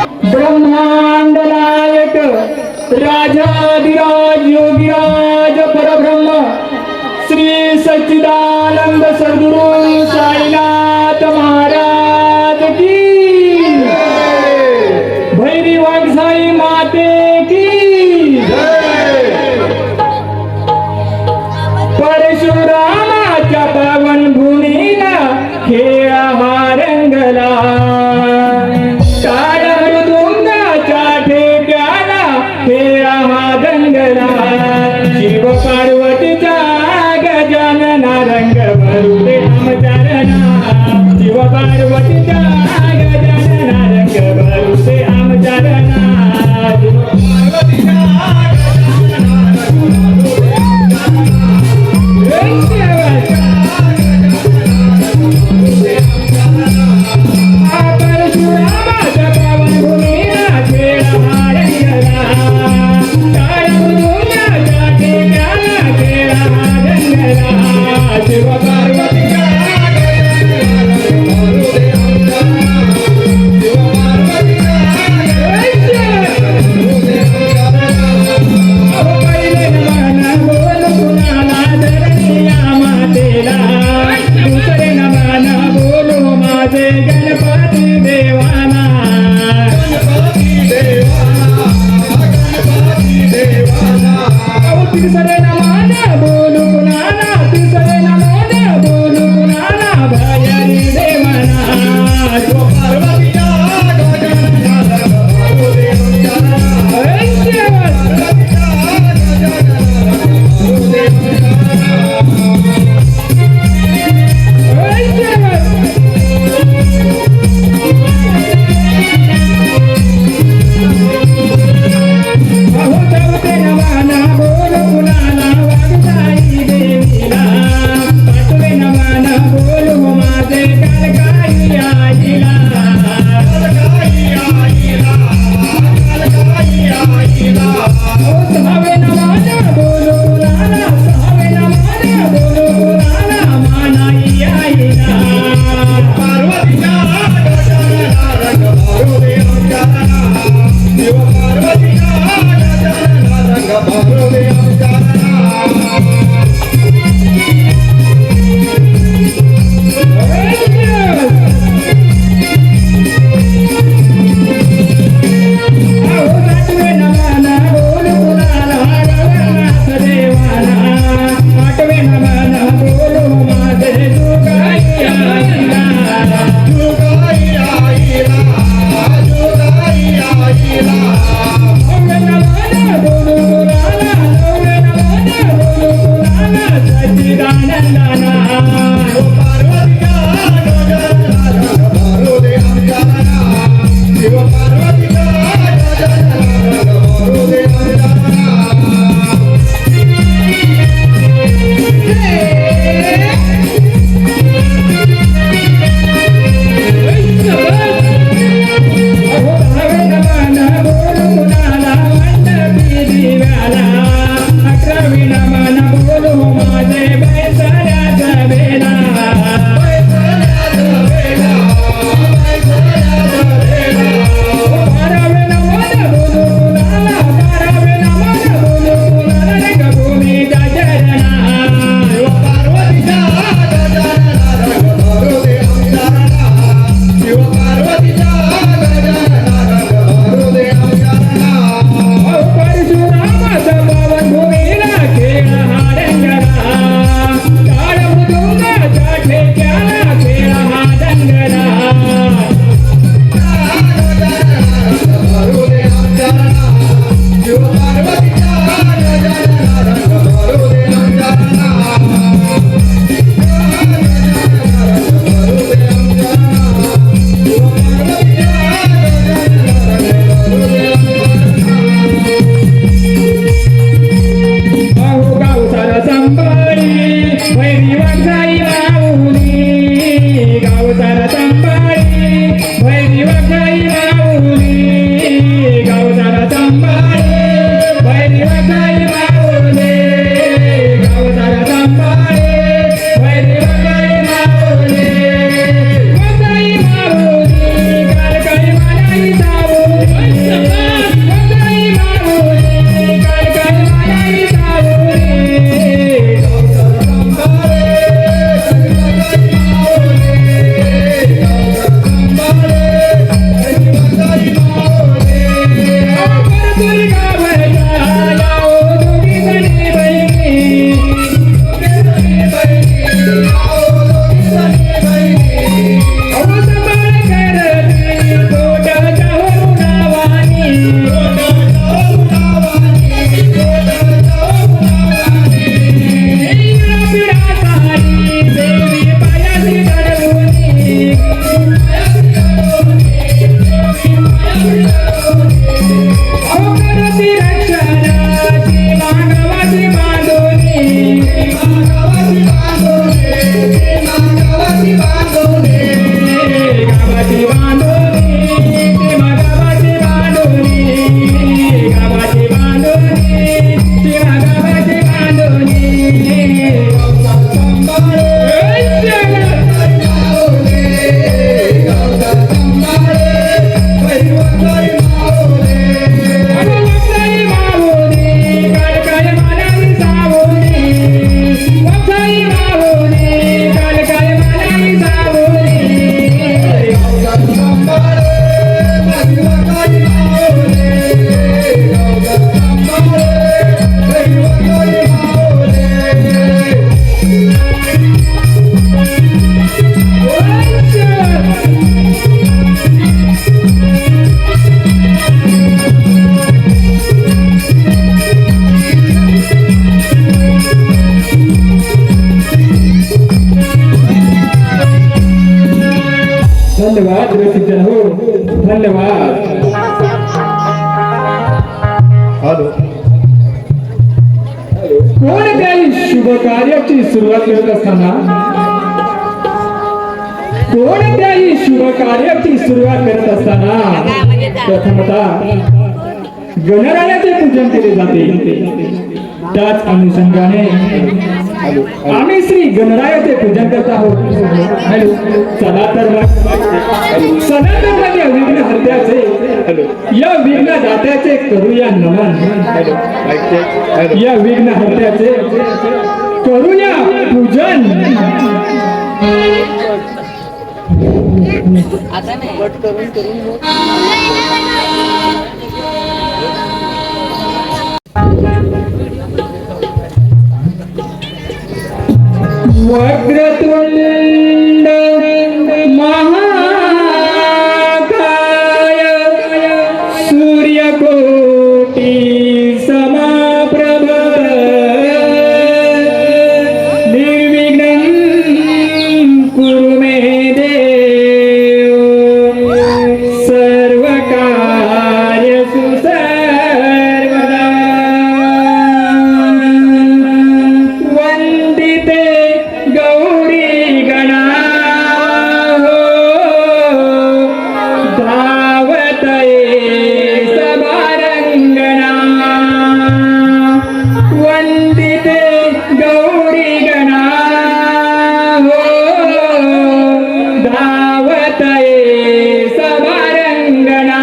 ब्रह्मांड नायक राजाधिराज योगीराज परब्रह्म श्री सच्चिदानंद सद्गुरु साईनाथ महाराज की भैरी वाघसाई माते की परशुरामाच्या पावन भूमीला खेळा हा रंगला शिव पार्वतीचा गजानना रंग भरुले धन्यवाद रसिक जन हो, धन्यवाद. हॅलो. कोणत्याही शुभ कार्याची सुरुवात करत असताना प्रथमतः गणरायाचे पूजन केले जाते. त्याच अनुषंगाने आम्ही श्री गणरायाचे पूजन करत आहोत. चला तर सनातन विघ्न हत्याचे या विघ्न दात्याचे करूया नमन. या विघ्न हत्याचे करूया पूजन. आता नाही कट करून वक्रतुंड महाकाय सूर्यकोटी समप्रभ निर्विघ्नं कुरु मे देव सर्वकार्येषु सर्वदा. वन्दिते गौरी गणा हो धावतये सभारंगणा. वन्दिते गौरी गणा हो धावतये सभारंगणा.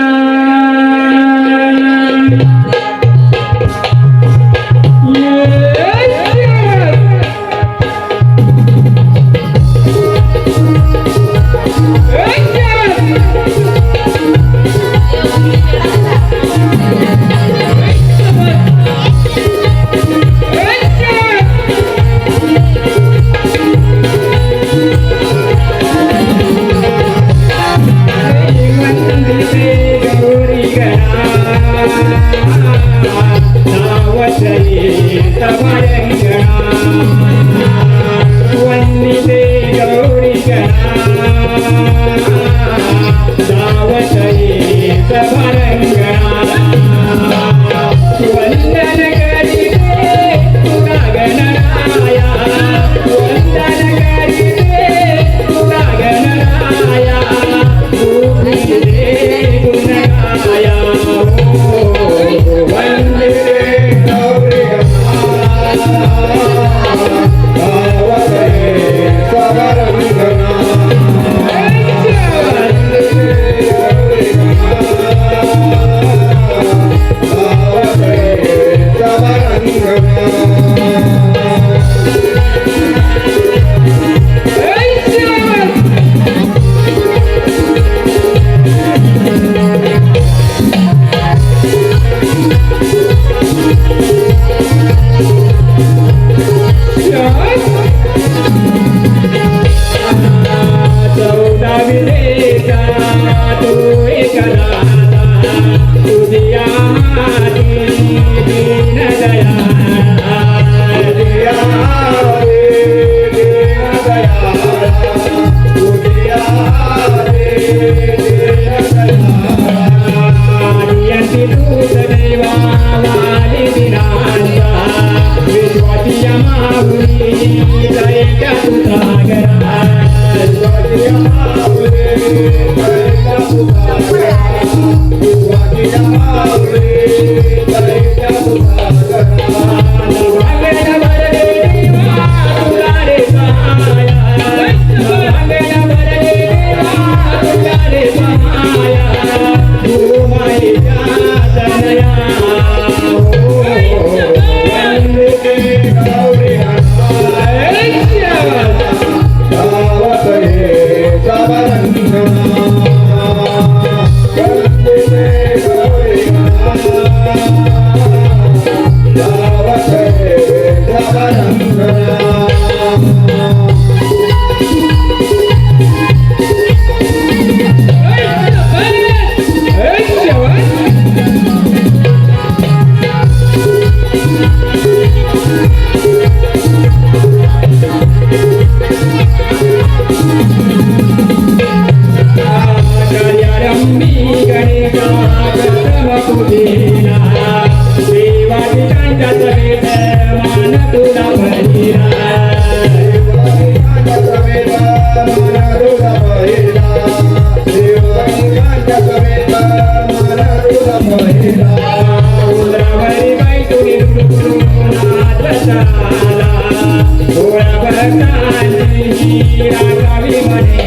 वन्दिते गौरी गणा धावतये सभारंगणा. वंदन करिते तुला गणराया. वंदन करिते तुला गणराया. भूमिते गुणगाया हो. वंदिते गौरी गणा उंदरावरी बाई तुरी नाच चाला गोळा भरताची रागावी म्हणे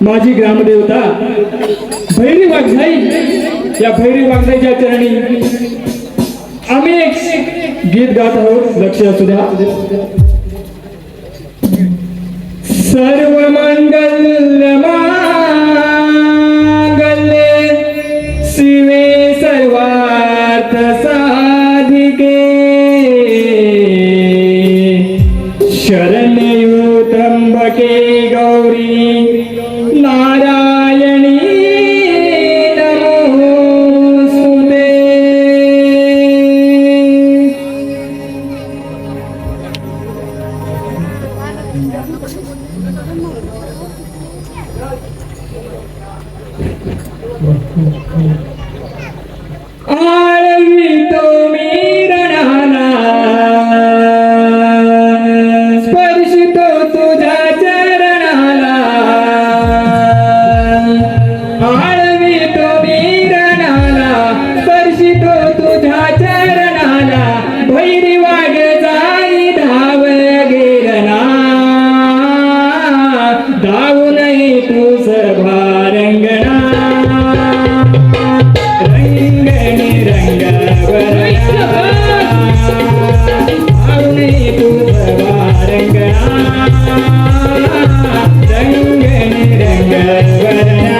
माझी ग्रामदेवता भैरी वाघजाई या भैरी वाघजाईच्या चरणी आम्ही एक गीत गात आहोत. लक्ष असू द्या. सर्व मंगल मांगल्ये शिवे सर्वार्थ साधिके शरण्ये त्र्यंबके गौरी नारायणी नमोस्तुते. आळवितो मी रणाला स्पर्शितो तुझ्या चरणाला. आळवितो मी रणाला स्पर्शितो तुझ्या चरणाला. भैरी वाघ जाई धाव गेरना धावू नये तू सभारंगणा. रंगणी रंगावरणा धावू नये तू सभारंगणा. रंगणी रंगावरणा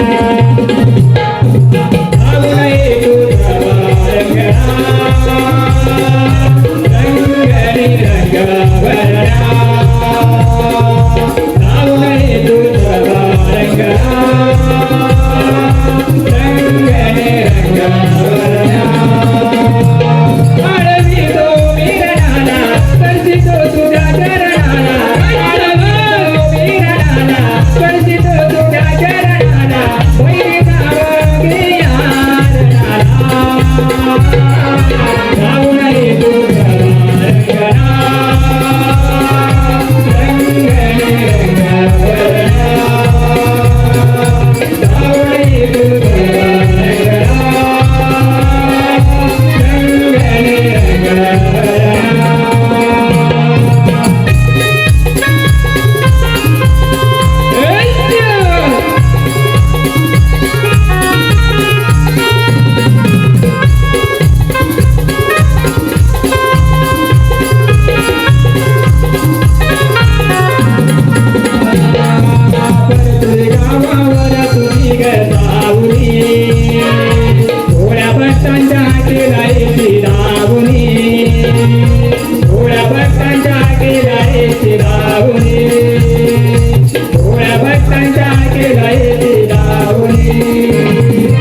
धावू नये तू सभारंगणा. रंगणी रंगावरणा धावू नये तू सभारंगणा. भक्तांच्या केला येते लावणी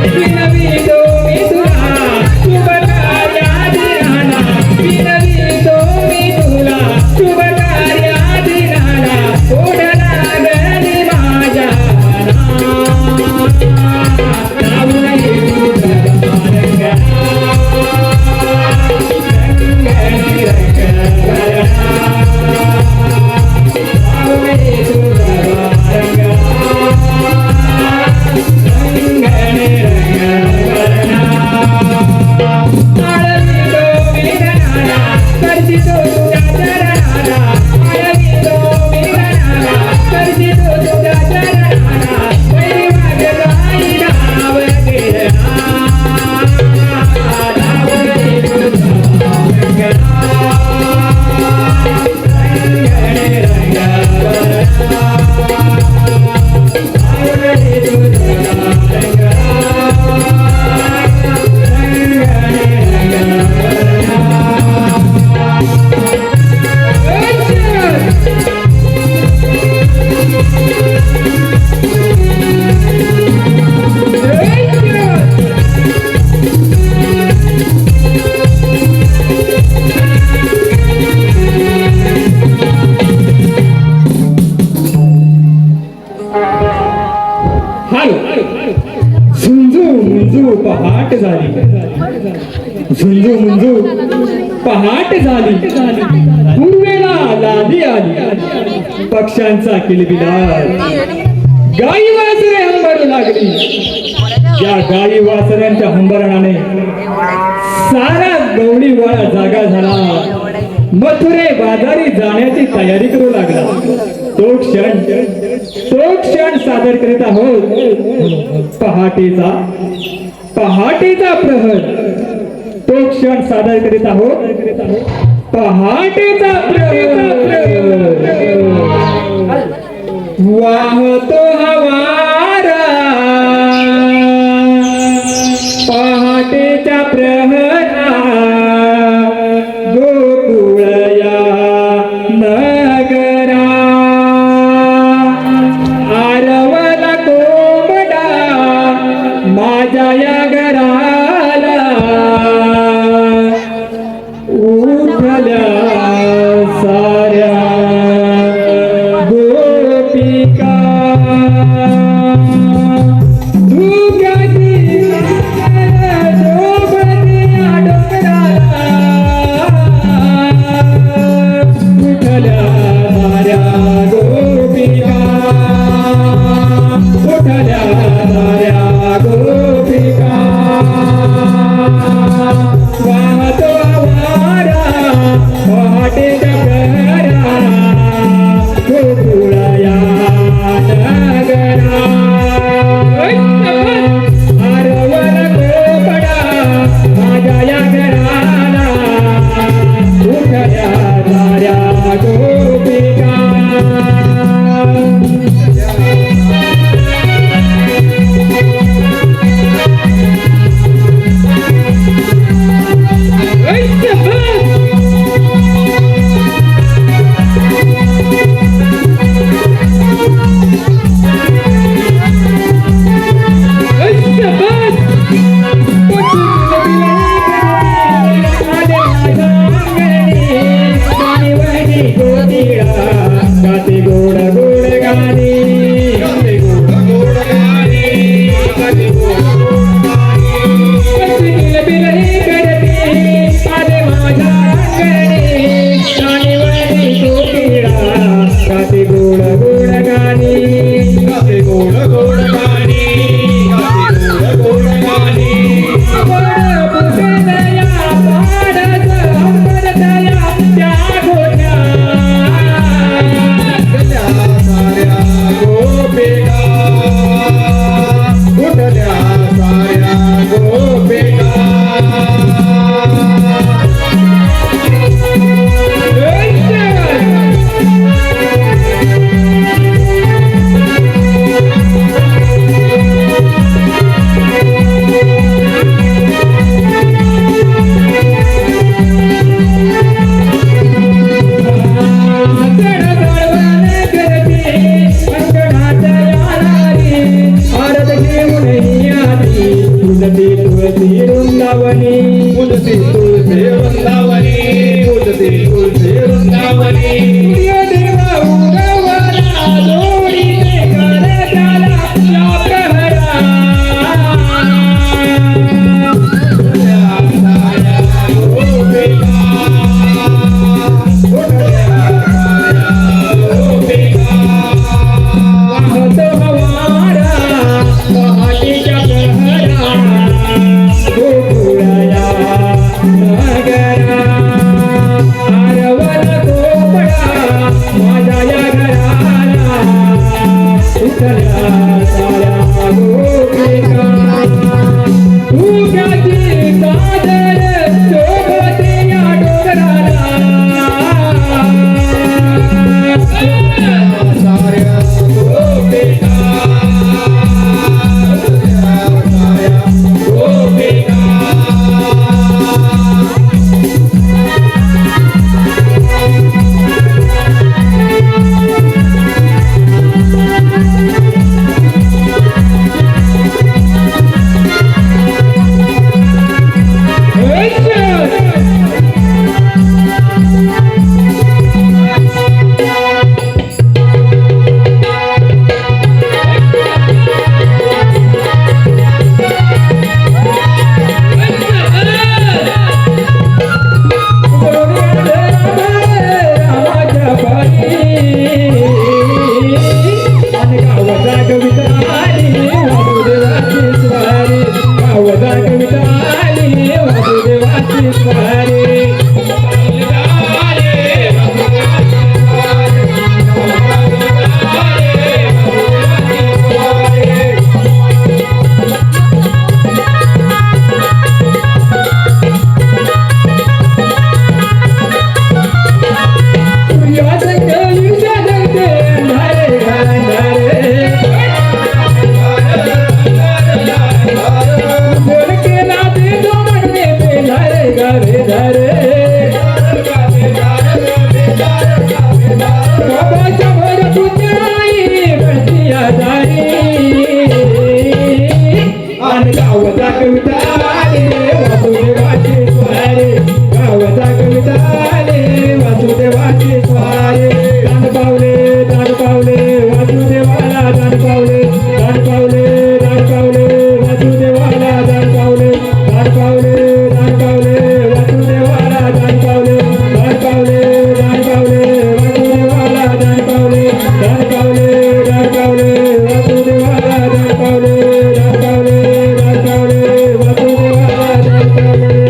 विनवितो मी तुला शुभ कार्यात राहणार विनवितो मी तुला शुभ कार्यात राहणार ओढला गणी माझ्या लावून पहाट झाली झुंजू मुंजू पहाट झाली पूर्वेला लाली आली पक्ष्यांचा किलबिलाट गाई वासरे हंबरू लागली या गाई वासऱ्यांच्या हंबरणाने सारा गवळी वाळा जागा झाला मथुरे बाजारी जाण्याची तयारी करू लागला तो क्षण सादर करीत आहोत पहाटेचा प्रहर तो क्षण सादर करीत आहोत पहाटेचा प्रहर वाहतो हवारा पहाटेच्या प्रहरा गोकुळया नगरा आरवला कोंबडा माझ्या या घराला उठल्या साऱ्या गोपिका धुक्याची शोभत्या डोंगराला उठल्या साऱ्या गोपिका उठल्या साऱ्या गोपिका वाहतो वारा पहाटेच्या प्रहरा गोकुळया नगरा आरवल गोपडा माझ्या या घराला उठल्या साऱ्या गोपिका गाते गोड गोड गाणी गाते गोड गोड गाणी गाते गोड गोड गाणी बिलही करते आले माझ्या अंगणी गाणी वळणी कोकिळा गाते गोड गोड गाणी गाते गोड गोड गाणी गाते गोड गोड गाणी बुसदया पाडत अंबरदया त्या गोट्या साऱ्या गोपिका उठल्या साऱ्या गोपिका रागावले वासुदेवा रागावले रागावले रागावले वासुदेवा रागावले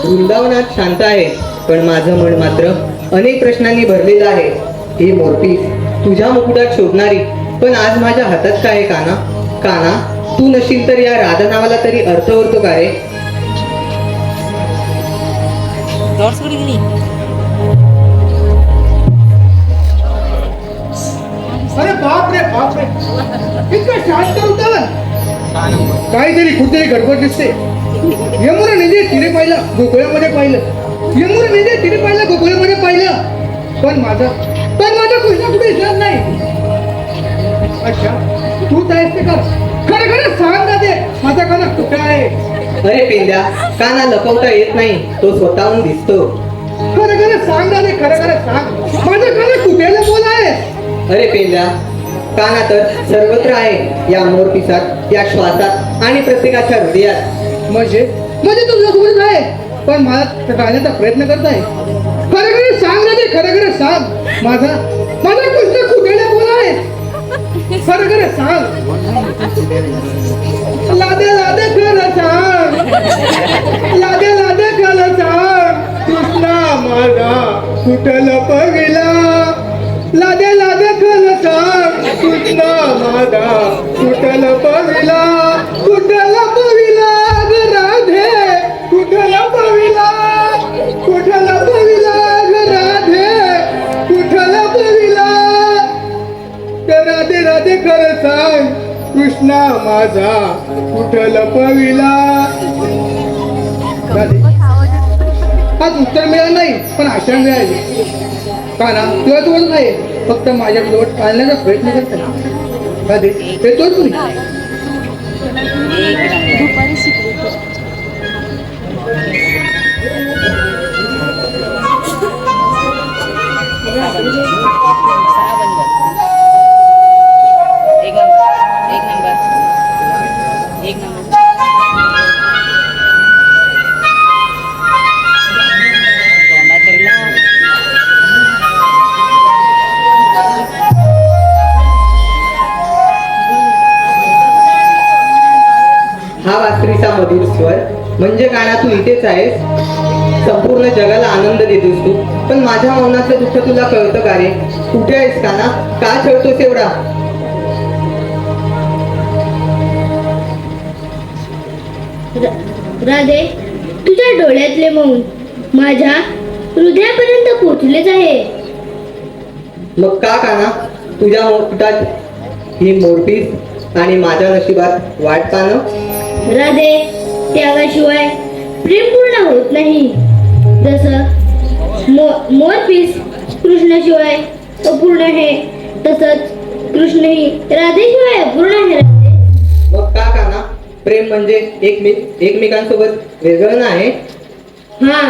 वृंदावनात शांत आहे, पण माझं मन मात्र अनेक प्रश्नांनी भरलेलं आहे. ही मोरपीस तुझ्या मुकुटात शोधणारी, पण आज माझ्या हातात काय आहे काना? काना, तू नशील तर या राधा नावाला तरी अर्थ उरतो का रे? अरे बाप रे इतकं शांत होतं. काहीतरी कुठेतरी गडबड दिसते. यमुना नदी तिने पाहिलं, गोकुळामध्ये पाहिलं. यमुना नदी तिने पाहिलं, गोकुळामध्ये पाहिलं. पण माझा कृष्ण कुठे दिसत नाही. अच्छा, तू आहेस ते कर. खरं खरं सांग ना ते, माझा काना कुठे आहे? अरे पेंद्या, काना लपवता येत नाही, तो स्वतःहून दिसतो. खरं खरं सांग ना ते, खरं खरं सांग, माझा काना कुठे बोल आहे? अरे पेंद्या, काना तर सर्वत्र आहे, या मोरपिसात, या श्वासात आणि प्रत्येकाच्या हृदयात. म्हणजे तुझं सोबत आहे, पण मला टाळण्याचा प्रयत्न करत आहे. खरं खरं सांग ना ते, खरं खरं सांग, माझा कृष्ण कुठे बोल आहे? खरं खरं सांग. लादे खरं सांग, लादे खरं सांग, कृष्णा माझा कुठं लपविला. लादे खरं सांग, कृष्णा माझा कुठं लपविला. कुठं लपविला ग राधे, कुठं लपविला, कुठं लपविला ग राधे, कुठं लपविला. राधे खरं सांग, कृष्णा माझा कुठं लपविला. आज उत्तर मिळालं नाही, पण आशा मिळाली. काना तुला तोच नाही, फक्त माझ्या जवळ टाळण्याचा प्रयत्न करत आहे. राधे ते तोच नाही. दुपारी शिकले हा वास्त्रीचा मधुर स्वर म्हणजे काना तू इथेच आहेस. संपूर्ण जगाला आनंद देतोस तू, पण माझ्या मौनाचं दुःख तुला कळतं का रे? कुठे आहेस काना? का छळतोस एवढा? राधे, तुझ्या डोळ्यातले मौन माझ्या हृदयापर्यंत पोहोचलेच आहे. मग का काना तुझ्या मुकुटात ही मोरपीस आणि माझ्या नशिबात वाट पाहणं? राधे, त्यागाशिवाय प्रेम पूर्ण होत नाही. जसं मोरपीस कृष्णाशिवाय अपूर्ण आहे, तसंच कृष्णही राधेशिवाय अपूर्ण आहे. राधे, मग का काना प्रेम म्हणजे एकमेकांसोबत वेगळं आहे? हा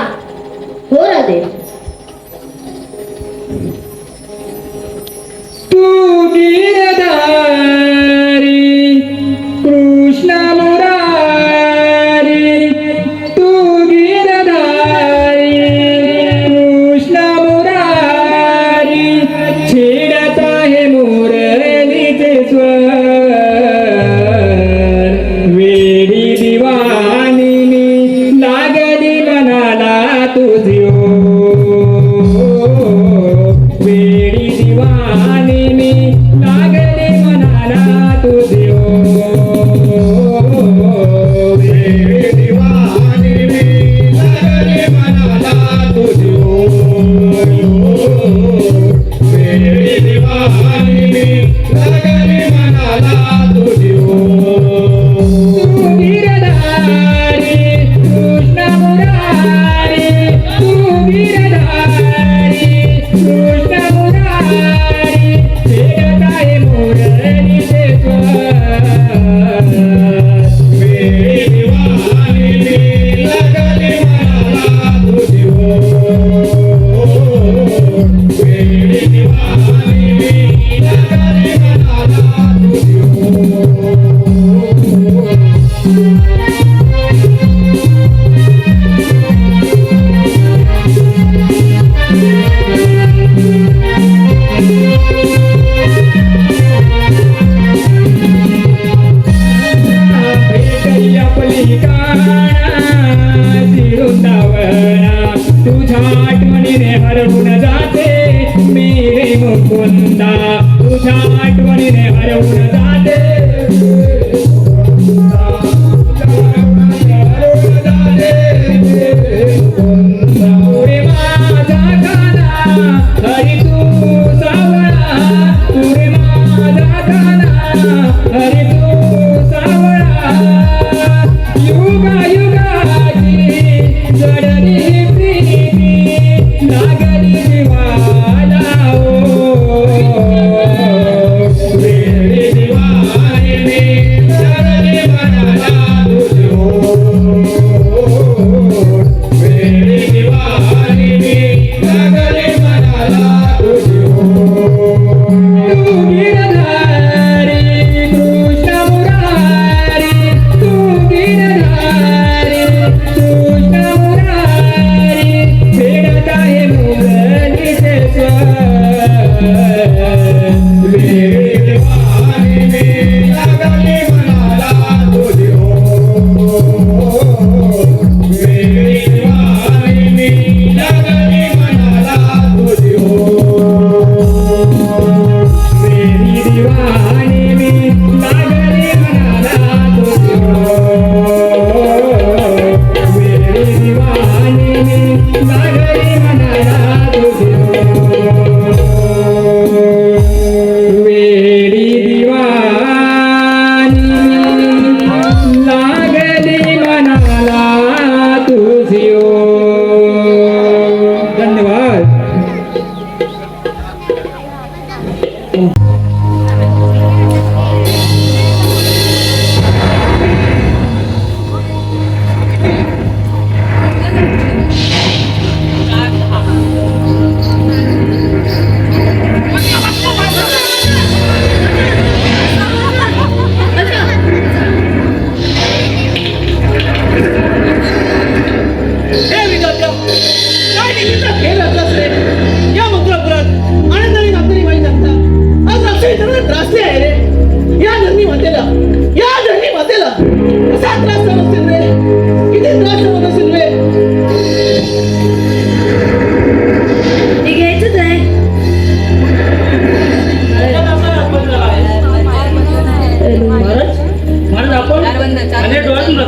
हो राधे. तू गिरधारी कृष्ण मुरारी, तू गिरधारी कृष्ण मुरारी, छेडत आहे मुरलीचे स्वर. वेडी दिवाणी मी लागली मनाला तुझी वेडी दिवाणी मी लागले मनाला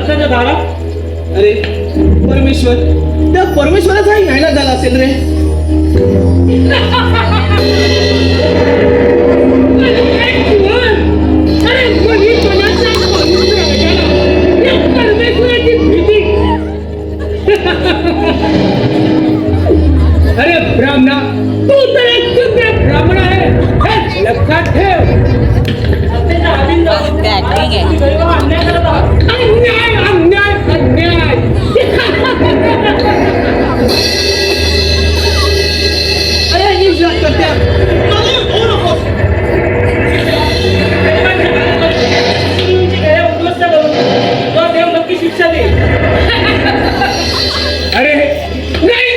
लक्षाच्या दारात? अरे परमेश्वर, त्या परमेश्वराचाही नाईलाज झाला असेल रे. अरे मनी मनाचा माणूस राजाला या परमेश्वराची भीती. अरे ब्राह्मणा, तू तर एक शुद्र ब्राह्मण आहे हे लक्षात ठेव. अन्याय अन्याय अन्याय. अरे ही करत्या शिक्षा दे. अरे नाही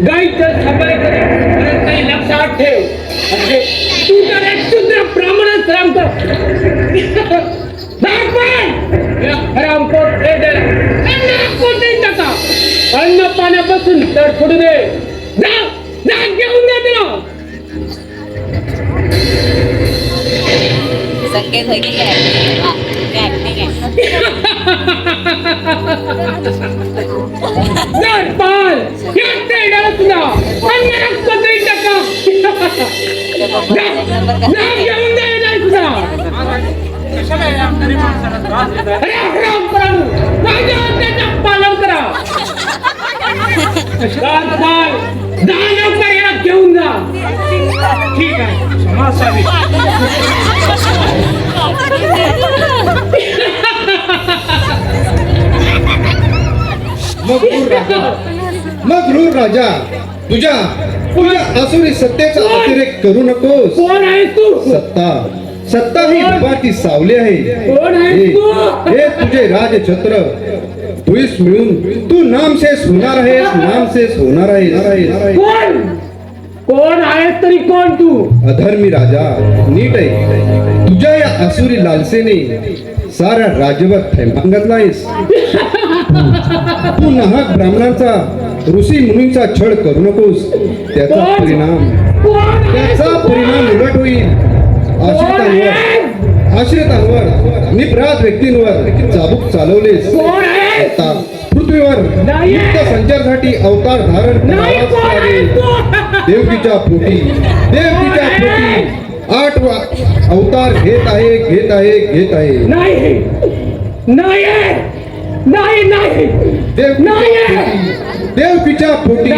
गाईचं सांभाळ करे काही लक्षात ठेव. अरे तू तर एक शुद्र ब्राह्मणच राम कर. हरामखोर अन्न पाण्यापासून तर सोडू दे. जा जा घेऊन दे तिला. संकेत होती काय ऍक्टिंग आहे. पाल या तेडाला तुला अन्न रक्त देईन टाका. जा घेऊन दे नाही तुला. अरे हराम करा माझ्या आज्ञेचं पालन करा. जा लवकर याला घेऊन जा. ठीक आहे क्षमा असावी. मग क्रूर राजा, तुझ्या आसुरी सत्तेचा अतिरेक करू नकोस. कोण आहे तू? सत्ता ही देवाची सावली आहे. कोण आहे तू? हे तुझे राजछत्र. तुझीच मिळून तू नामशेष होणार आहेस. कोण आहे तरी कोण तू? अधर्मी राजा, नीट आहे. तुझ्या या आसुरी लालसेने साऱ्या राज्यभर थैमान घातला आहेस. तू नाहक ब्राह्मणांचा, ऋषी मुनींचा छळ करू नकोस. त्याचा परिणाम उलट होईल. आश्रितांवर निपराध व्यक्तींवर चाबूक चालवलेस. आता पृथ्वीवर मुक्त संचारासाठी अवतार धारण करावाच लागेल. देवकीच्या पोटी 8 अवतार घेत आहे. देवकीच्या पोटी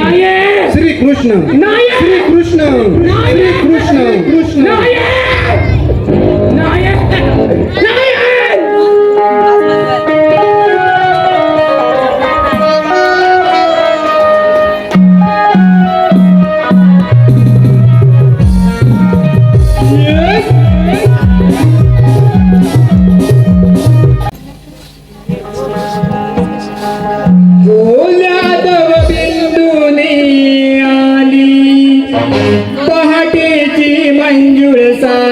श्रीकृष्ण. पहाटेची मंजूळ सा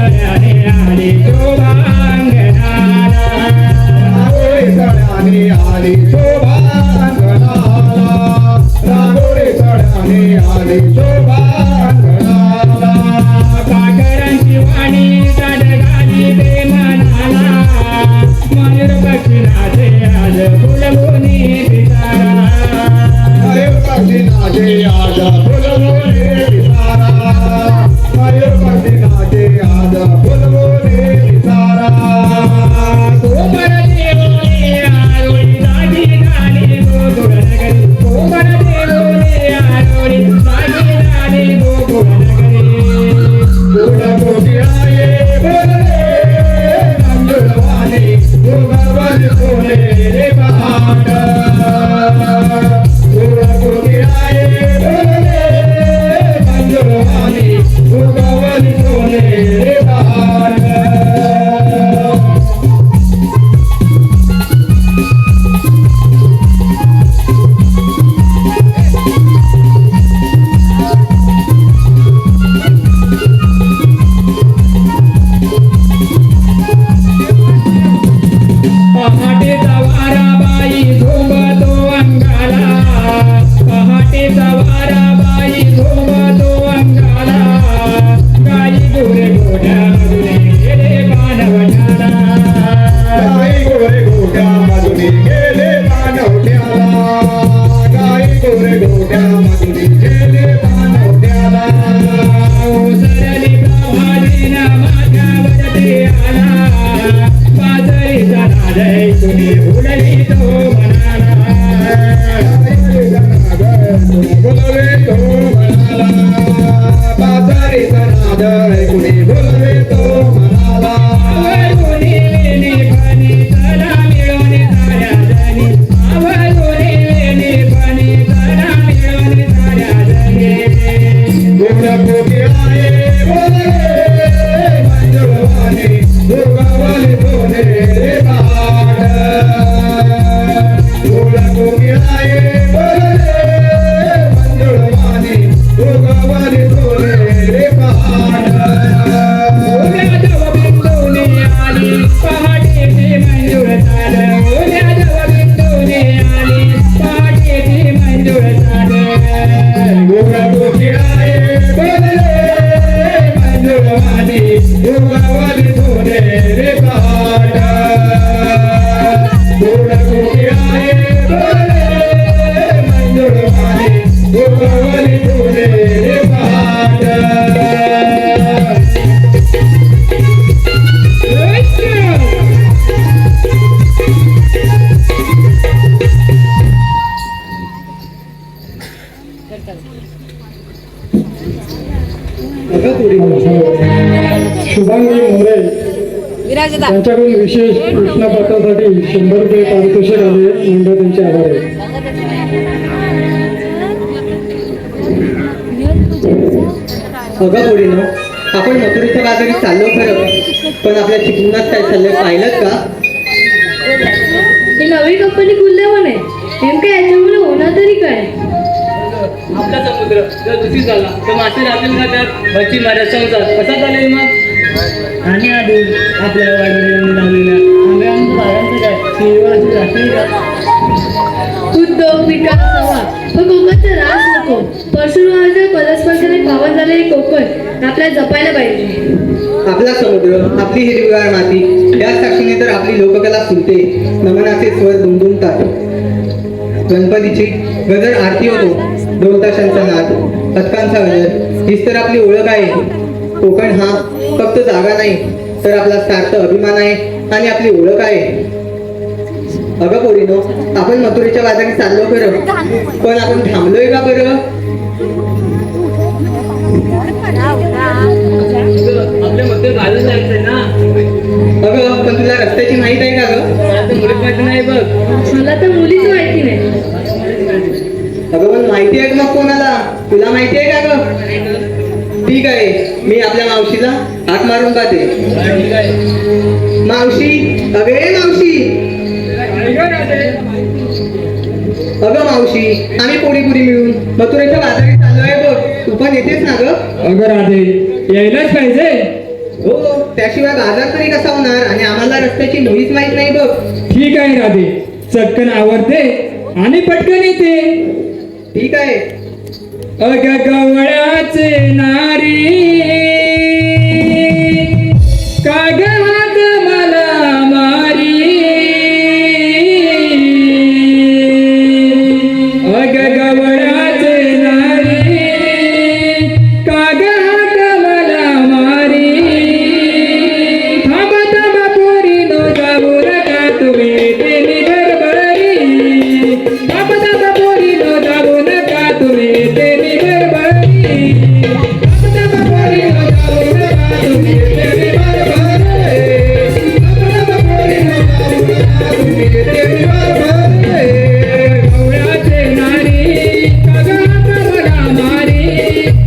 सळ्याने आली शोभांगणाला रांगोळी सळ्याने आली शोभांगणाला रांगोळी सळ्याने आली शोभांगणाला पाखरांची वाणी दाट घाली ते मनाला मयूर पक्षी नाचे आज फुलभुनी पिसारा मयूर पक्षी नाचे आज फुलभुनी पिसारा मयूर पक्षी नाचे आज फुलभुनी पिसारा कोमल देवोने आरोळी जागी झाली गोकुळनगरी कोमल देवोने आरोळी जागी झाली गोकुळनगरी गोड गोपियाये बोलले मंजुळवाणी गोगवली बोले रे पहाट गोड गोपियाये बोलले मंजुळवाणी गोगवली बोले रे पहाट पहाटेचा वारा बाई झोंबतो अंगाला पहाटेचा वारा बाई झोंबतो अंगाला गाई गोरे गोड्यामधून गेले मानवठाला गाई गोरे गोट्यामधून गेले मानवट्याला गाई गोरे गोट्यामधून गेले मानवट्याला ओसरली प्रभातीन माझ्यावरती आला बाजरीचा नाद ऐकून उडली तो मनाला बोलवे तो म्हणाला बाजारीचा नाद ऐकून बोलवे तो म्हणाला आवडून वेणी फणी चला मिळून साऱ्या जणी आवडून वेणी फणी चला मिळून साऱ्या जणी गोड गोपी आहे बोलवे मंजुळवाणी दुर्गावली बोले रे पहाट गोड गोपी आहे बोलवे मंजुळवाणी दुर्गावली बोले रे पहाट ओल्या जवबिंदूने आली पहाटेची मंजूळ झाल ओल्या जवबिंदूने आली पहाटेची मंजूळ झाल गोड गोपी आहे बोलवे मंजुळवाणी दुर्गावली बोले रे पहाट गोड गोपी आहे बोलवे मंजुळवाणी दुर्गावली बोले रे पहाट शुभांगी मोरे विराजदा त्यांच्याकडून विशेष कृष्णपाठासाठी 100 रुपये पारितोषिक आले मंडळ त्यांचे आभार आहे. अगं पोरीनो, आपण मथुरेच्या बाजारी चाललो खरं, पण आपल्या चिपळुणात काय चाललंय पाहिलं का? ही नवी कंपनी खुलल्या म्हणे नेमकं याच्यामुळे होणार तरी काय? आपला समुद्र जर दूषित झाला तर मासे राहतील का त्यात मच्छी माऱ्या संसार कसा चालेल मग आणि आधी आपल्या वाढवलेल्या लावलेल्या आंब्यांच्या झाडांचं काय हिरवळाची राहतील का उद्योग विकास हवा पण कोकणचा रास नको. परशुरामाच्या पदस्पर्शाने पावन झालेले कोकण आपल्याला जपायला पाहिजे. आपला समुद्र, आपली हिरवीगार माती, या साक्षीने तर आपली लोककला फुलते, नमनाचे स्वर दुमदुमतात. गणपतीची गजर आरती होतो, ढोल ताशांचा नाद, पथकांचा गजर, हीच तर आपली ओळख आहे. कोकण हा फक्त जागा नाही तर आपला सार्थ अभिमान आहे आणि आपली ओळख आहे. अगं पोरीनो, आपण मथुरेच्या बाजारी चाललो खरं, पण आपण थांबलोय का बरं? आपल्या मध्ये घालून जायचंय ना. अगं पण तुला रस्त्याची माहित आहे का गं? मला तर मुलीच माहिती नाही बघ. मला तर मुलीच माहिती नाही. अगं पण माहिती आहे का मग कोणाला? तुला माहिती आहे का गं? ठीक आहे, मी आपल्या मावशीला हाक मारून पाहते. ठीक आहे. मावशी, अगे मावशी, अगं मावशी, आम्ही पोरी मिळून मथुरेच्या बाजारी चाललो आहे बघ, तू पण येतेस ना गं? अगं राधे यायलाच पाहिजे. हो त्याशिवाय बाजार तरी कसा होणार आणि आम्हाला रस्त्याची मुळीच माहित नाही बघ. ठीक आहे राधे, चटकन आवडते आणि पटकन येते. ठीक आहे. अग गवळ्याचे नारी काग हात मला मारी, अग गवळ्याचे नारी काग हात मला मारी. थांबा थांबा पोरीनो जाऊ नका तुम्ही तेनी गरबरी, थांबा थांबा पोरीनो जाऊ नका तुम्ही तेनी गरबरी, थांबा थांबा पोरीनो जाऊ नका तुम्ही तेनी गरबरी, थांबा थांबा पोरीनो जाऊ नका तुम्ही तेनी गरबरी. गवळ्याचे नारी काग हात मला मारी,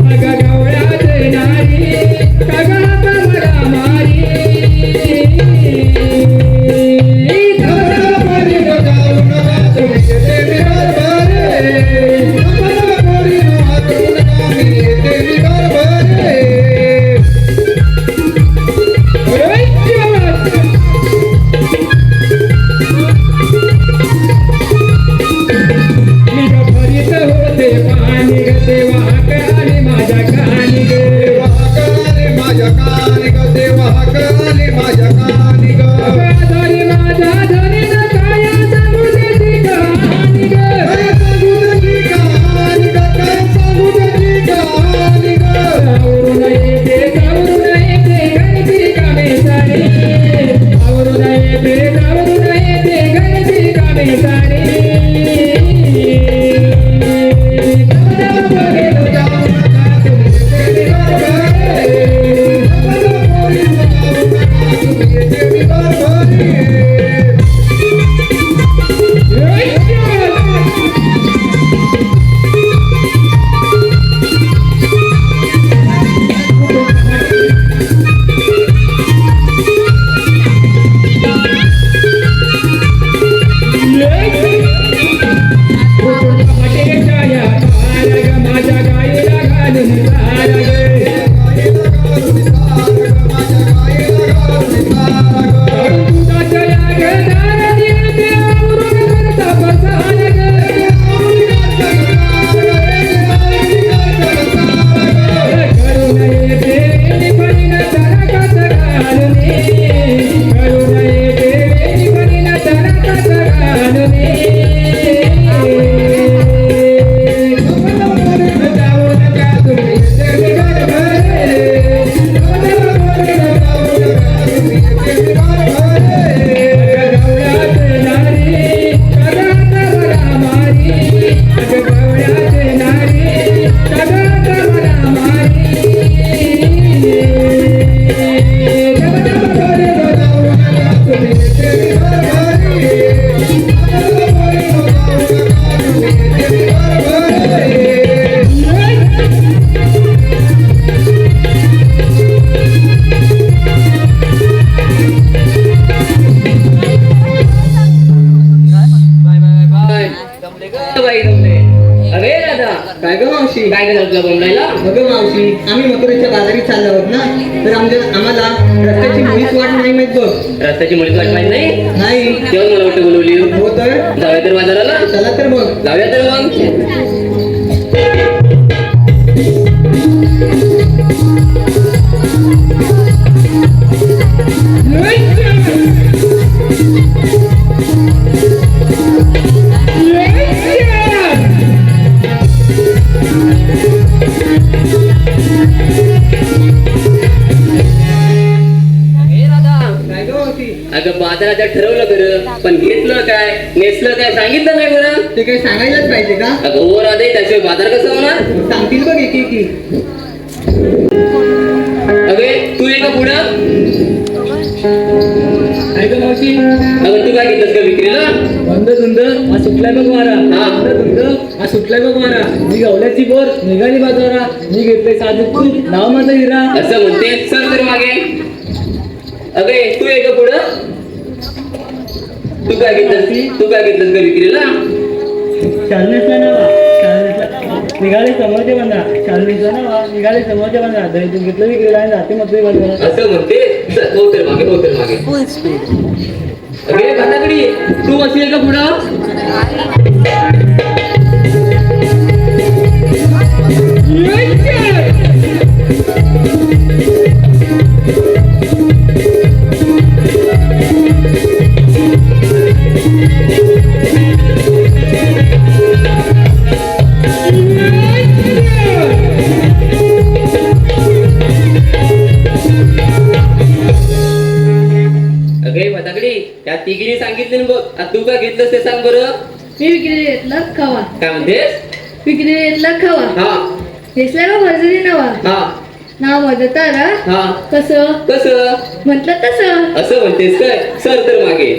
अग गवळ्याचे नारी काग हात मला मारी. होते पाणी ग देवा आणि माझ्या कानी ग धरी माझ्या धरी न काय सांगू त्याची कहाणी ग, आवरून येते गणपती कामे सारी, आवरून येते गणपती कामे सारी. माझ्या गाईला घालून काय ग मावशी? काय करायचं तुला बोंबलायला? अगं मावशी, आम्ही मथुरेच्या बाजारीत चाललो आहोत ना, तर आम्हाला रस्त्याची मुळीच वाट नाही माहित बघ. रस्त्याची मुळीच वाट माहित नाही? नाही. तेव्हा मला वाटतं बोलवली. हो तर जाऊया तर बाजाराला. चला तर मग. जाऊया तर मग. अगं बाजारात ठरवलं बरं, पण घेतलं काय नेसलं काय सांगितलं नाही बरं. ते काही सांगायलाच पाहिजे का? अगं हो राधे, त्याशिवाय बाजार कसं होणार? सांगतील बघ एकी. अगे तू ये का पुढं? ऐका मावशी, अगं तू काय घेतलंस का विक्रीला? बंद धुंद हा सुटलाय बघ वारा. हा. बंद धुंद हा सुटलाय बघ वारा. मी गवल्याची बोर निघाली बाजारा. मी घेतले साधू तूप, नाव माझा हिरा. असं म्हणते. सर तर मागे. अगे तू ये का पुढं? तू काय घेतलंस का विक्रीला? चालनेसला नावा, चालनेसला निघाले समोरचे बंदा. चालनेसला नावा निघाले समोरचे बंदा. तू घेतलं विक्रीला आणि जाते मग असं म्हणते. चल, हो तर मागे फुल स्पीड अगे भाताकडी तू बसशील का पुढं अगे भाताकडी त्या तिघीने सांगितले ना बघ आता तू काय घेतलंस ते सांग बरं मी विक्री घेतला खवा काय म्हणतेस विक्री घेतला खवा हा घेतला का भरजरी नवा हा नाव मदतारा हा कसं कसं म्हटलं तसं असं म्हणतेस काय सर तर मागे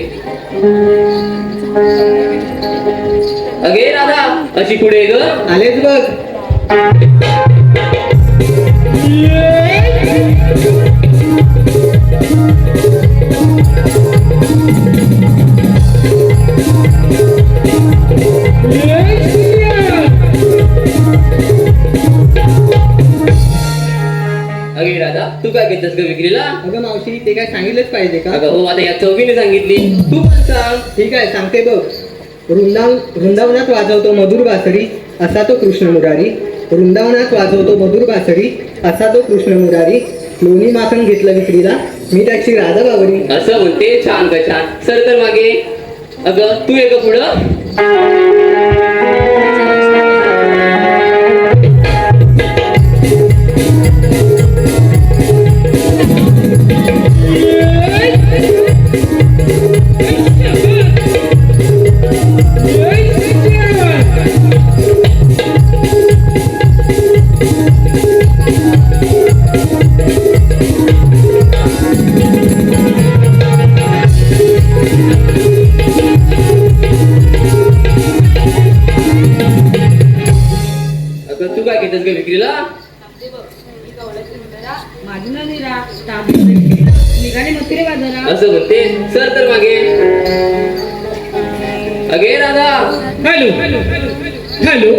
अगे राधा अशी पुढे ग आलेच बघ. अगे राधा तू काय घेतलंस ग विक्रीला अगं मावशी ते काय सांगितलंच पाहिजे का? अगं हो आता या चौघीने सांगितली तू पण सांग ठीक आहे सांगते बघ. वृंदावनात वाजवतो मधुर बासरी असा तो कृष्ण मुरारी. वृंदावनात वाजवतो मधुर बासरी असा तो कृष्ण मुरारी. लोणी माखन घेतलं विक्रीला मी त्याची राधा बावरी. असं म्हणते छान का छान सर तर मागे अगं तू ये ग पुढं अगं तू काय घेतलंस ग विक्रीला असं म्हणते सर तर मागे अगे राधा हॅलो हॅलो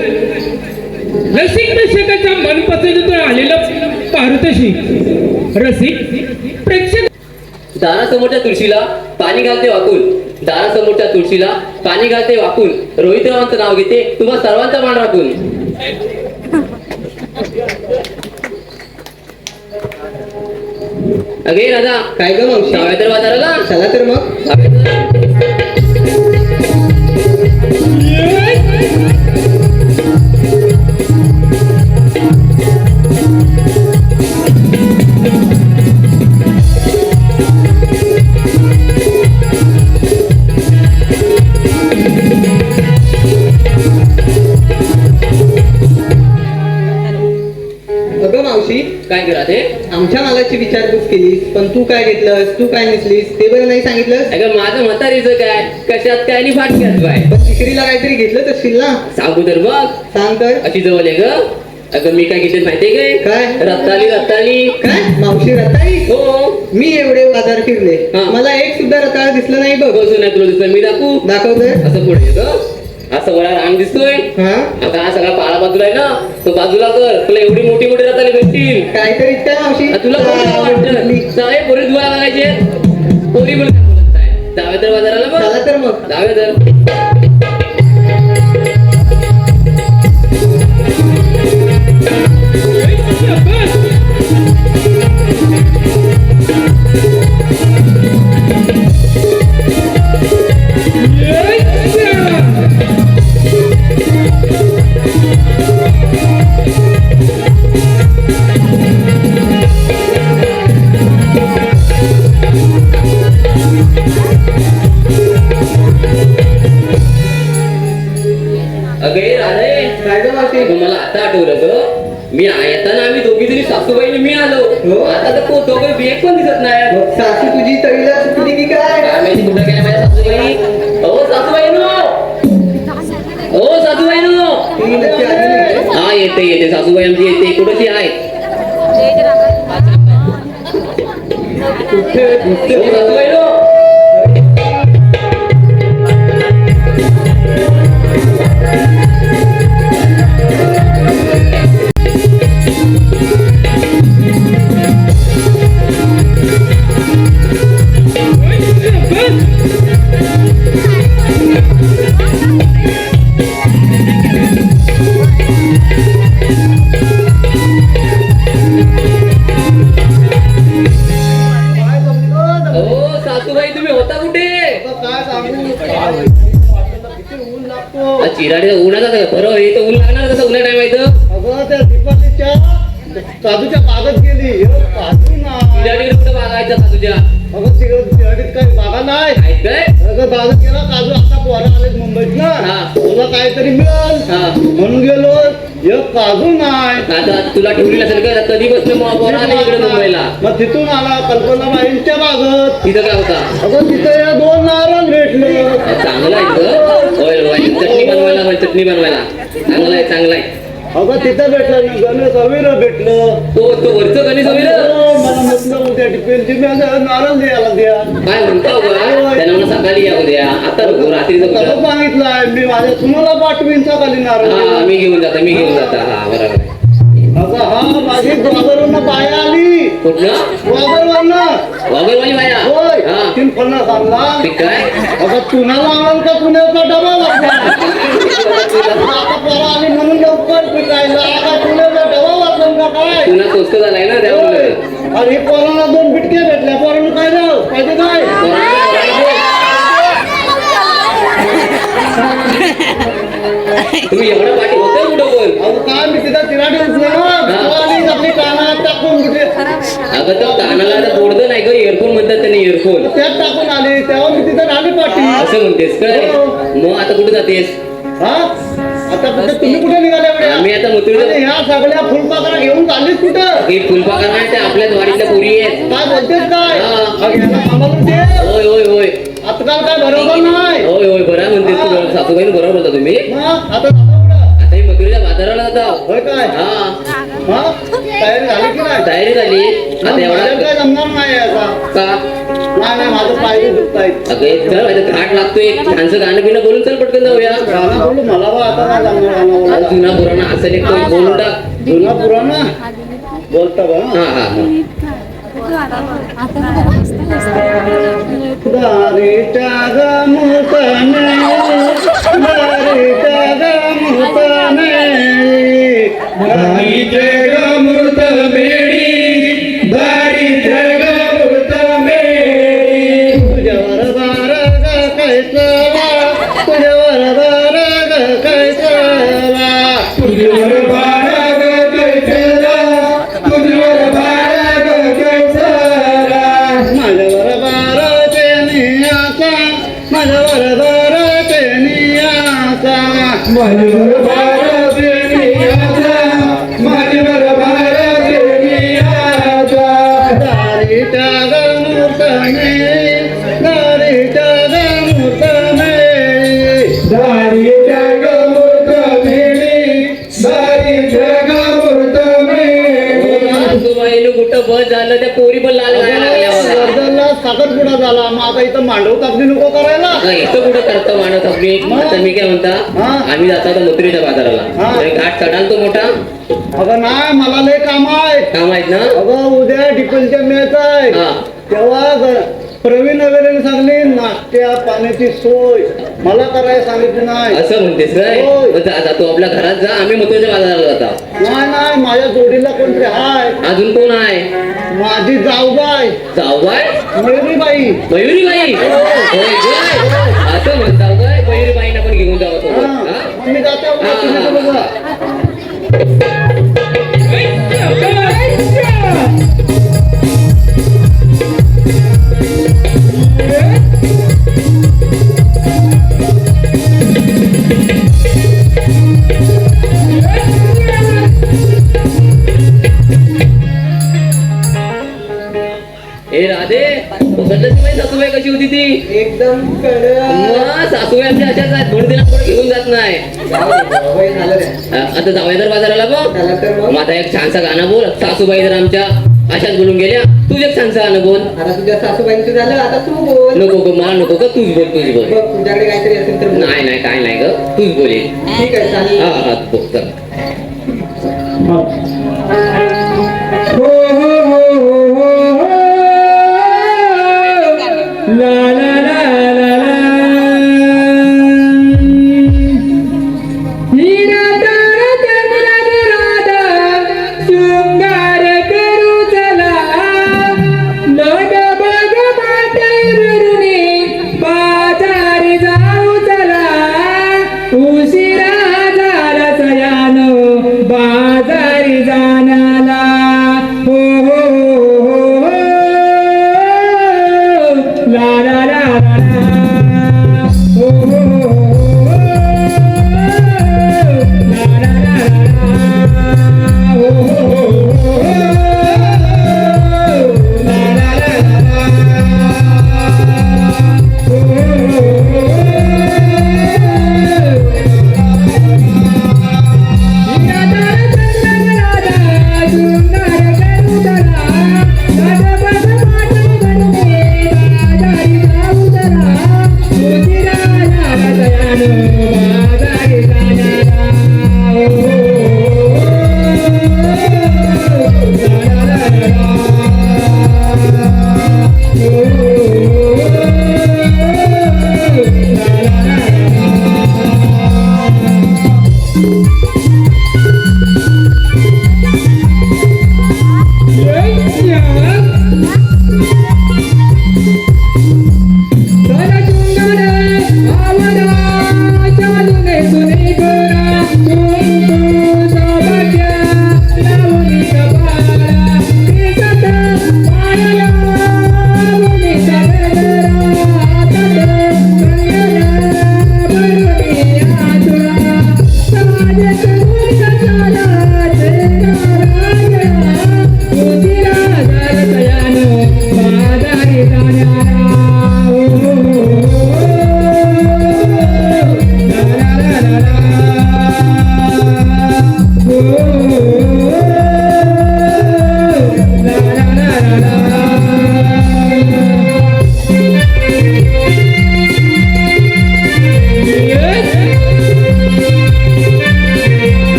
रसिक प्रेक्षकाच्या मनपसंतीतून आलेलं पारुतशी रसिक प्रेक्षक दारासमोरच्या तुळशीला पाणी घालते वाकून दारासमोरच्या तुळशीला पाणी घालते वाकून रोहितरावांचं नाव घेते तुम्हा सर्वांचा मान राखून अगे राधा काय ग मावशी? जाऊया तर बाजाराला चला तर मग. जाऊया तर. अगं मावशी काय करा ते आमच्या मालाची विचारपूस केलीस पण तू काय घेतलंस तू काय नेसलीस ते बरं नाही सांगितलंस. अगं माझं म्हातारीचं काय कशात काय आणि फाटक्यात काय पण विक्रीला काहीतरी घेतलंच असशील ना. सांगू तर बघ सांग तर. अशी जवळ आहे ग अगं मी काय घेतलं माहितीये काय? रत्ताली काय मावशी रताळी? हो मी एवढे बाजार फिरले हा. मला एक सुद्धा रताळ दिसलं नाही बघ. बसून नाही तुला दिसलं मी दाखवू दाखव तर. असं पुढे ग असं वळा रांग दिसतोय हा आता हा सगळा पाळा बाजूला आहे ना तो बाजूला कर तुला एवढी मोठी मोठी रताळी भेटतील काहीतरी काय मावशी तुला कोणतं वाटतं जावे पोरी धुवायला लागायचे पोरी पण काय बोलत नाही जावे तर बाजाराला बघ चला तर मग. जावे तर अगे राधे काय ग मावशी? अगं, मला आता आठवलं ग मी येताना आम्ही दोघी जणी सासूबाईने मी आलो हो. आता तर दोघं एक पण दिसत नाही मग सासू तुझी तळीला सुटली की काय? काय माहिती कुठं गेल्या माझ्या सासूबाई हो सासूबाईनो हो सासूबाईनो ती नक्की आली नाही. हा येते सासूबाई आमची येते कुठची आहे कुठे दिसते? हो सासूबाईनो अहो सासूबाई तुम्ही होता कुठे? काय सांगू किती ऊन लागतो. चिराडीचा उन्हाचा बरं हे तर ऊन लागणार कसं उन्हा टाइम आहे अगं त्या दीपालीच्या काजूच्या बागेत गेली काजू नाही. चिराडीकडे कुठं बघायचं का तुझ्या? अगं तिकडे काही बागा नाही. आहेत काय? अगं बागेत गेला काजू आता पोरं आलेत मुंबईत ना हा. तुला काहीतरी मिळेल हा. म्हणून गेलो एक काजू नाही. आता तुला ठेवली असेल का कधी बसलं मग आले इकडे मुंबईला? मग तिथून आला कल्पनाबाईंच्या बागत. तिथं काय होता? अगं तिथे या 2 नारळ भेटले. चांगलं आहे गं. होय होय चटणी बनवायला होय चटणी बनवायला चांगलं आहे चांगलं आहे. अगं तिथं भेटलं ना गणेश अवीर भेटलं. तो वरचं गणेश होईल मला म्हटलं उद्या टिफिनची नारळ द्यायला द्या. काय म्हणतो त्यांना म्हणून सकाळी या उद्या आता नको रात्रीचं कसं कुठं? सांगितलंय मी माझ्या तुम्हाला पाठवीन सकाळी नारळ. हा मी घेऊन जाता हा बरोबर आहे. अगं हा माझी द्वागरवरनं बाया आली. कुठलं? द्वागरवरनं वागरवाली बाया होय हा 3 फणस आणला. ते काय? अगं पुण्याला आणाल का पुण्याचा डबा लागला. आता पोरं आली म्हणून लवकर पिकायला आता पुण्याचा डबा वाचून का काय. पुन्हा तोस्त झालाय ना त्यामुळे आणि पोरांना 2 बिटके भेटल्या. पोरांना काय द्याव पाहिजे काय. तुम्ही एवढं पाठी होतं कुठं बोल? अहो काय मी तिथं तिराडी उठलो ना आली आपली कानात टाकून कुठे अगं तो कानाला आता बोर्ड नाही ग इयरफोन म्हणतात त्यांनी इयरफोन त्यात टाकून आली तेव्हा मी तिथं राहिली पाठी. असं म्हणतेस काय? मग आता कुठे जातेस? हा आता कुठे तुम्ही कुठे निघाले एवढे? आम्ही आता मुतुळीच्या अरे ह्या सगळ्या फुलपाखरा घेऊन चाललीस कुठं? हे फुलपाखर नाही त्या आपल्याच वाडीतल्या पोरी आहेत. काय बोलतेस काय हा. अगं याला कामाला दे. होय होय होय आजकाल काय बरोबर नाही. होय होय बरं म्हणतेस तू बरोबर. सासूबाईने बरोबर बोलता तुम्ही. मग आता जाता कुठं? आता ही मथुरीच्या बाजाराला जातो. होय काय हा हा तयारी झाली की नाही? तयारी झाली आता माझ्या एवढा काय जमणार नाही आता. का? नाही माझं पाय दुखतायत. अगं चल माझं घाट लागतोय छानसं गाणं बिणं बोलून चल पटकन जाऊया. गाणं बोलू मला बा आता नाही जमणार गाणं आज बोलायला. जुना पुराणा असं एक बोलून टाक. जुना पुराणा बोलता बा हा हा हा दारीच्या गमुतने दारीच्या गमुतने दारीचे गमृत मेळी दारीचे गमृत मेळी तुझ्यावर बारग कैसला तुझ्यावर बारग कैसला तुझ्यावर बाळग कैसला तुझ्यावर बाळग कैसला माझ्यावर बाराचे नियासा माझ्यावर बाराचे नियासा माझ्यावर बाळग नियाचा माझ्यावर बाळग नियाचा दारीच्या गमुतने दारीच्या गमुतने दारीच्या गमृत मेळी दारीच्या गमृत मेळी सासूबाईनं कुठं बस झालं त्या पोरी पण लाल गायला लागल्या बघा. वर्धनला साखरपुडा झाला मग आता इथं मांडव कापणी नको करायला. अगं इथं कुठं करतो माणूस आपली. आता मी काय म्हणता हा. आम्ही जातो आता मथुरीच्या बाजाराला हा. तर घाट चढाल तो मोठा अगं नाही मला लय काम आहे. काम आहेत ना. अगं उद्या डिपलच्या मॅच आहे हा. तेव्हा प्रवीण वगैरे सांगली नाश्त्या पाण्याची सोय मला करायला सांगितली नाही. असं म्हणतेस काय? होय. मग जा तू आपल्या घरात जा आम्ही मथुरीच्या बाजाराला जातो. नाही माझ्या जोडीला कोणतरी हाय अजून कोण आहे? माझी जाऊबाई जाऊबाई मयुरीबाई. मयुरीबाई होय गं. असं म्हणताव काय मयुरीबाईंना पण घेऊन जावं सोबत. हा. हा? मग मी जाते उद्या हा, तुम्ही हा. तर बघा. ए राधे बघितलंस की माझी सासूबाई कशी होती ती? एकदम कडक. मग सासूबाई आमच्या अशाच आहेत थोडी दिला कोण घेऊन जात नाही. वय झालं रे. आता जाऊया तर बाजाराला बघ. त्याला तर मग मग आता एक छानसा गाणं बोल. सासूबाई जर आमच्या अशाच बोलून गेल्या तू एक छानसा गाणं बोल. आता तुझ्या सासूबाईंचं झालं आता तू बोल. नको ग मला नको ग तूच बोल तुझी बोल. बघ तुझ्याकडे काहीतरी असेल तर बोल. नाही नाही काय नाही ग तूच बोल ये. ठीक आहे चालेल. हा हा बोल चल. हो हो हो हो हो ला ला ला ला ला हीरा तारा चंद्राने राधा शृंगार करू चला लग बग मात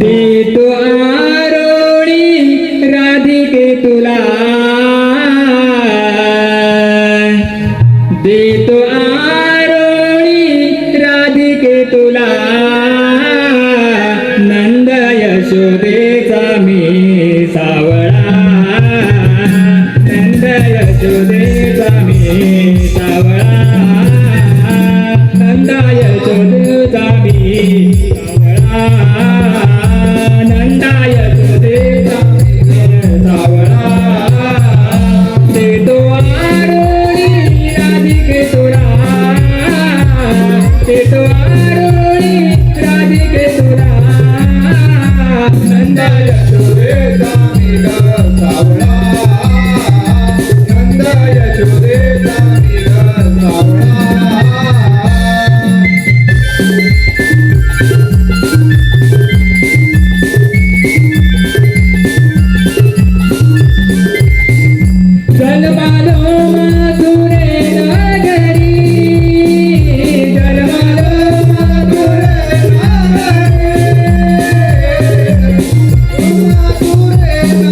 देतो आरोळी राधिके तुला, देतो आरोळी राधिके तुला, नंद यशोदेचा मी सावळा, नंद यशोदेचा मी सावळा, नंद यशोदेचा मी सावळा, नंदा यशोदेचा सावळा, देतो आरोळी राधिके तुला, देतो आरोळी राधिके तुला, नंदा यशोदेचा मी सावळा, नंदा यशोदेचा मी सावळा. जन्मालो मधुरे नगरी, जन्मालो मधुरे नगरी, मधुरे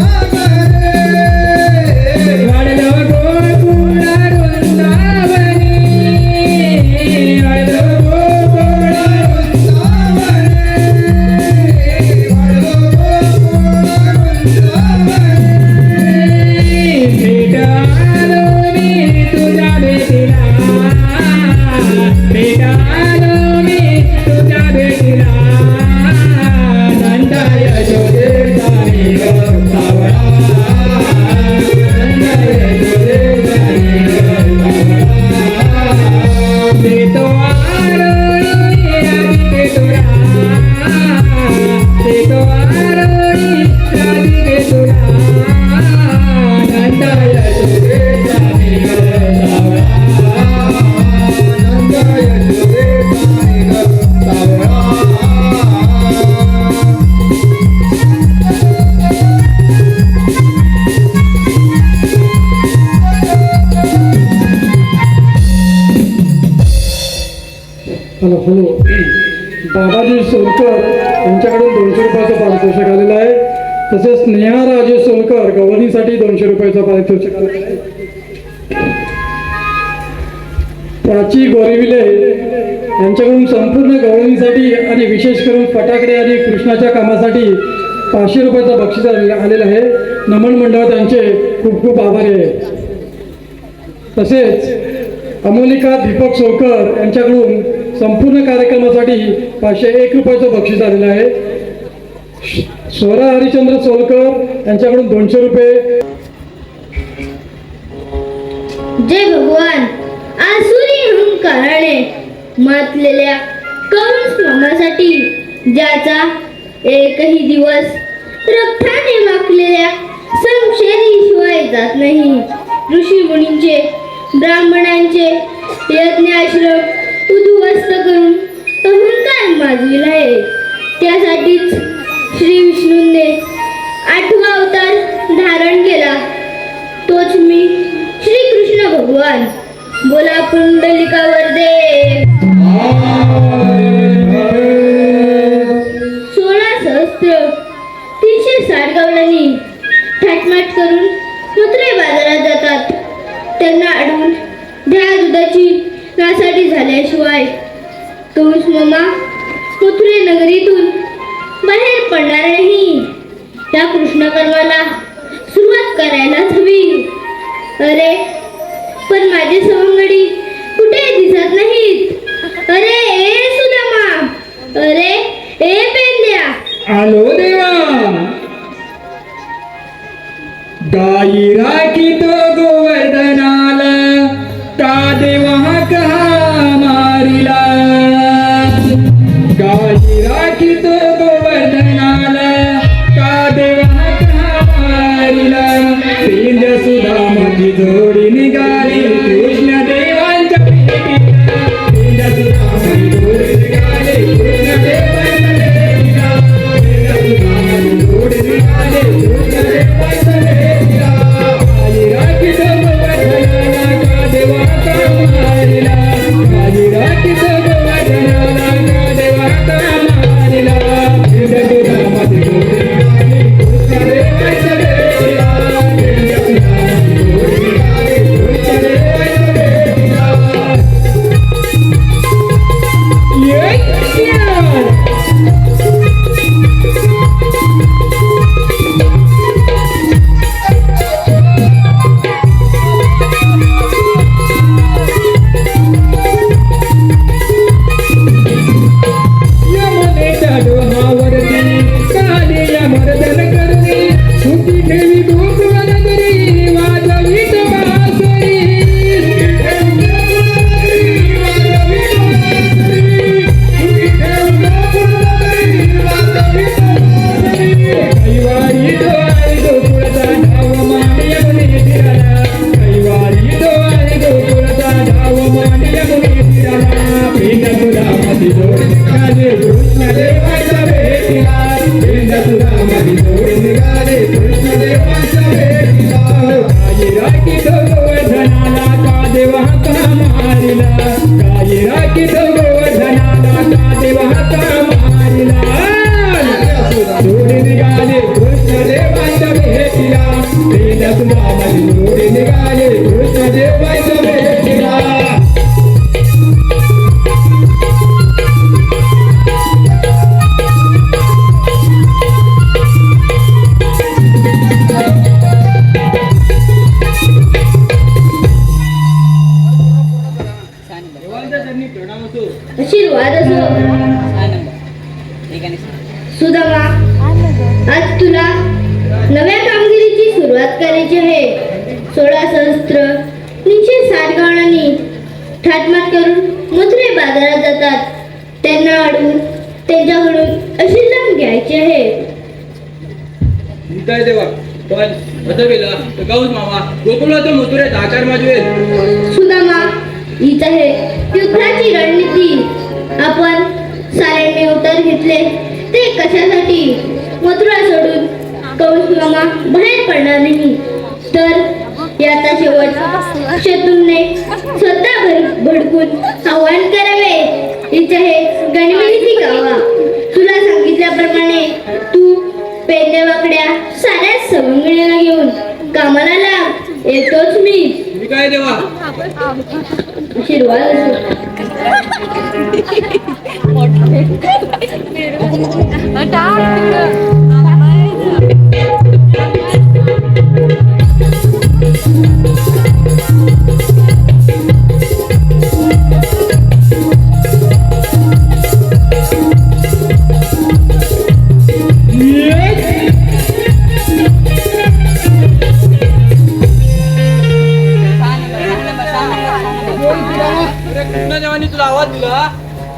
हॅलो बाबाजी सोलकर यांच्याकडून 200 रुपयाचं पारितोषिक आलेलं आहे. तसेच स्नेहा राजे सोलकर गव्हाणीसाठी 200 रुपयाचं पारितोषिक आलेलं आहे. प्राची गोरिविले यांच्याकडून संपूर्ण गवळणीसाठी आणि विशेष करून फटाकडे आणि कृष्णाच्या कामासाठी 500 रुपयाचं बक्षीस आलेलं आहे. नमन मंडळ त्यांचे खूप खूप आभारी आहे. तसेच अमोलिका दीपक सोलकर यांच्याकडून संपूर्ण कार्यक्रमासाठी 501 रुपयाचं बक्षीस आलेलं आहे. स्वरा हरिचंद्र सोलकर यांच्याकडून 200 रुपये. जय भगवान. आसुरी अहंकाराने मातलेल्या कंस मामासाठी ज्याचा एकही दिवस रक्ताने माखलेल्या संशयाशिवाय जात नाही. ऋषी मुनींचे ब्राह्मणांचे यज्ञाश्रम उद्ध्वस्त करून अहंकार माजविला आहे. त्यासाठीच श्री विष्णूंनी 8वा अवतार धारण केला. तोच मी श्री कृष्ण भगवान. बोला पुंडलिकावर दे. 16 सहस्त्र 360 गवळणी थाटमाट करून मथुरे बाजारात जातात. त्यांना अडवून द्या दुधाची नासाडी झाल्याशिवाय कंस मामा मथुरे नगरीतून बाहेर पडणार नाही. त्या कृष्णकर्माला सुरुवात करायलाच हवी. अरे पण माझे सवंगडी कुठे दिसत नाहीत. अरे ए सुदामा. अरे ए पेंद्या. आलो देवा. गाई राखी तो गोवर्धनाला का देवा कहा मारिला. गाई राखी तो गोवर्धनाला का देवा कहा मारिला. पिंड सुदामाची जोडी निघाली कृष्ण देवांच्या भेटीला. पिंड सुदामाची जोडी निघाली कृष्ण देवांच्या भेटीला. पिंड सुदामाची जोडी निघाली कृष्ण देवांच्या भेटीला. गाई राखी तो गोवर्धनाला का देवा कहा मारिला. गाई राखी तो गोवर्धनाला का देवा कहा मारिला. पिंड सुदामाची जोडी निघाली कृष्ण देवांच्या भेटीला. पिंड सुदामाची जोडी निघाली कृष्ण देवांच्या भेटीला. ये कृष्ण. यमुनेच्या डोहावरती कालिया मर्दन करणे सुखी ठेवी गोकुळ नगरी वाजवीत बासरी. कैवारी डोळे गोकुळचा धाव मान यमुने फिराला. कैवारी डोळे गोकुळचा धाव मान यमुने फिराला. पिंड सुदामाची जोडी निघाली कृष्ण देवाच्या भेटीला. पिंड सुदामाची जोडी निघाली कृष्ण देवाच्या भेटीला. गाई राखी तो गोवर्धनाला का देवा का मारिला. गाई राखी तो गोवर्धनाला का देवा का मारिला. जोडी निघाली कृष्ण देवाच्या भेटीला. पिंड सुदामाची जोडी निघाली कृष्ण देवाच्या भेटीला. आशीर्वाद असो. सुदामा आज तुला नव्या कामगिरीची सुरुवात करायची आहे. 16 सहस्त्र 360 गवळणी थाटमाट करून मथुरे बाजारात जातात. त्यांना अडवून त्यांच्याकडून आशीर्वाद घ्यायचे आहे. काय देवा पण असं केलं तर गाऊस मामा गोकुळाच्या मथुरेत आकार माजवेल. सुदामा हीच आहे युद्धाची रणनीती. आपण साऱ्यांनी अवतार घेतले ते कशासाठी. मथुरा सोडून कंस मामा बाहेर पडणार नाही तर याचा शेवट शत्रूने स्वतः भडकून आव्हान करावे. हिच्या हे गणिमीची गावा. तुला सांगितल्याप्रमाणे तू पेंड्या वाकड्या साऱ्या सवंगड्याला घेऊन कामाला लाग. येतोच मी. काय देवा आशीर्वाद असो. कृष्णदेवानी तुला आवाज दिला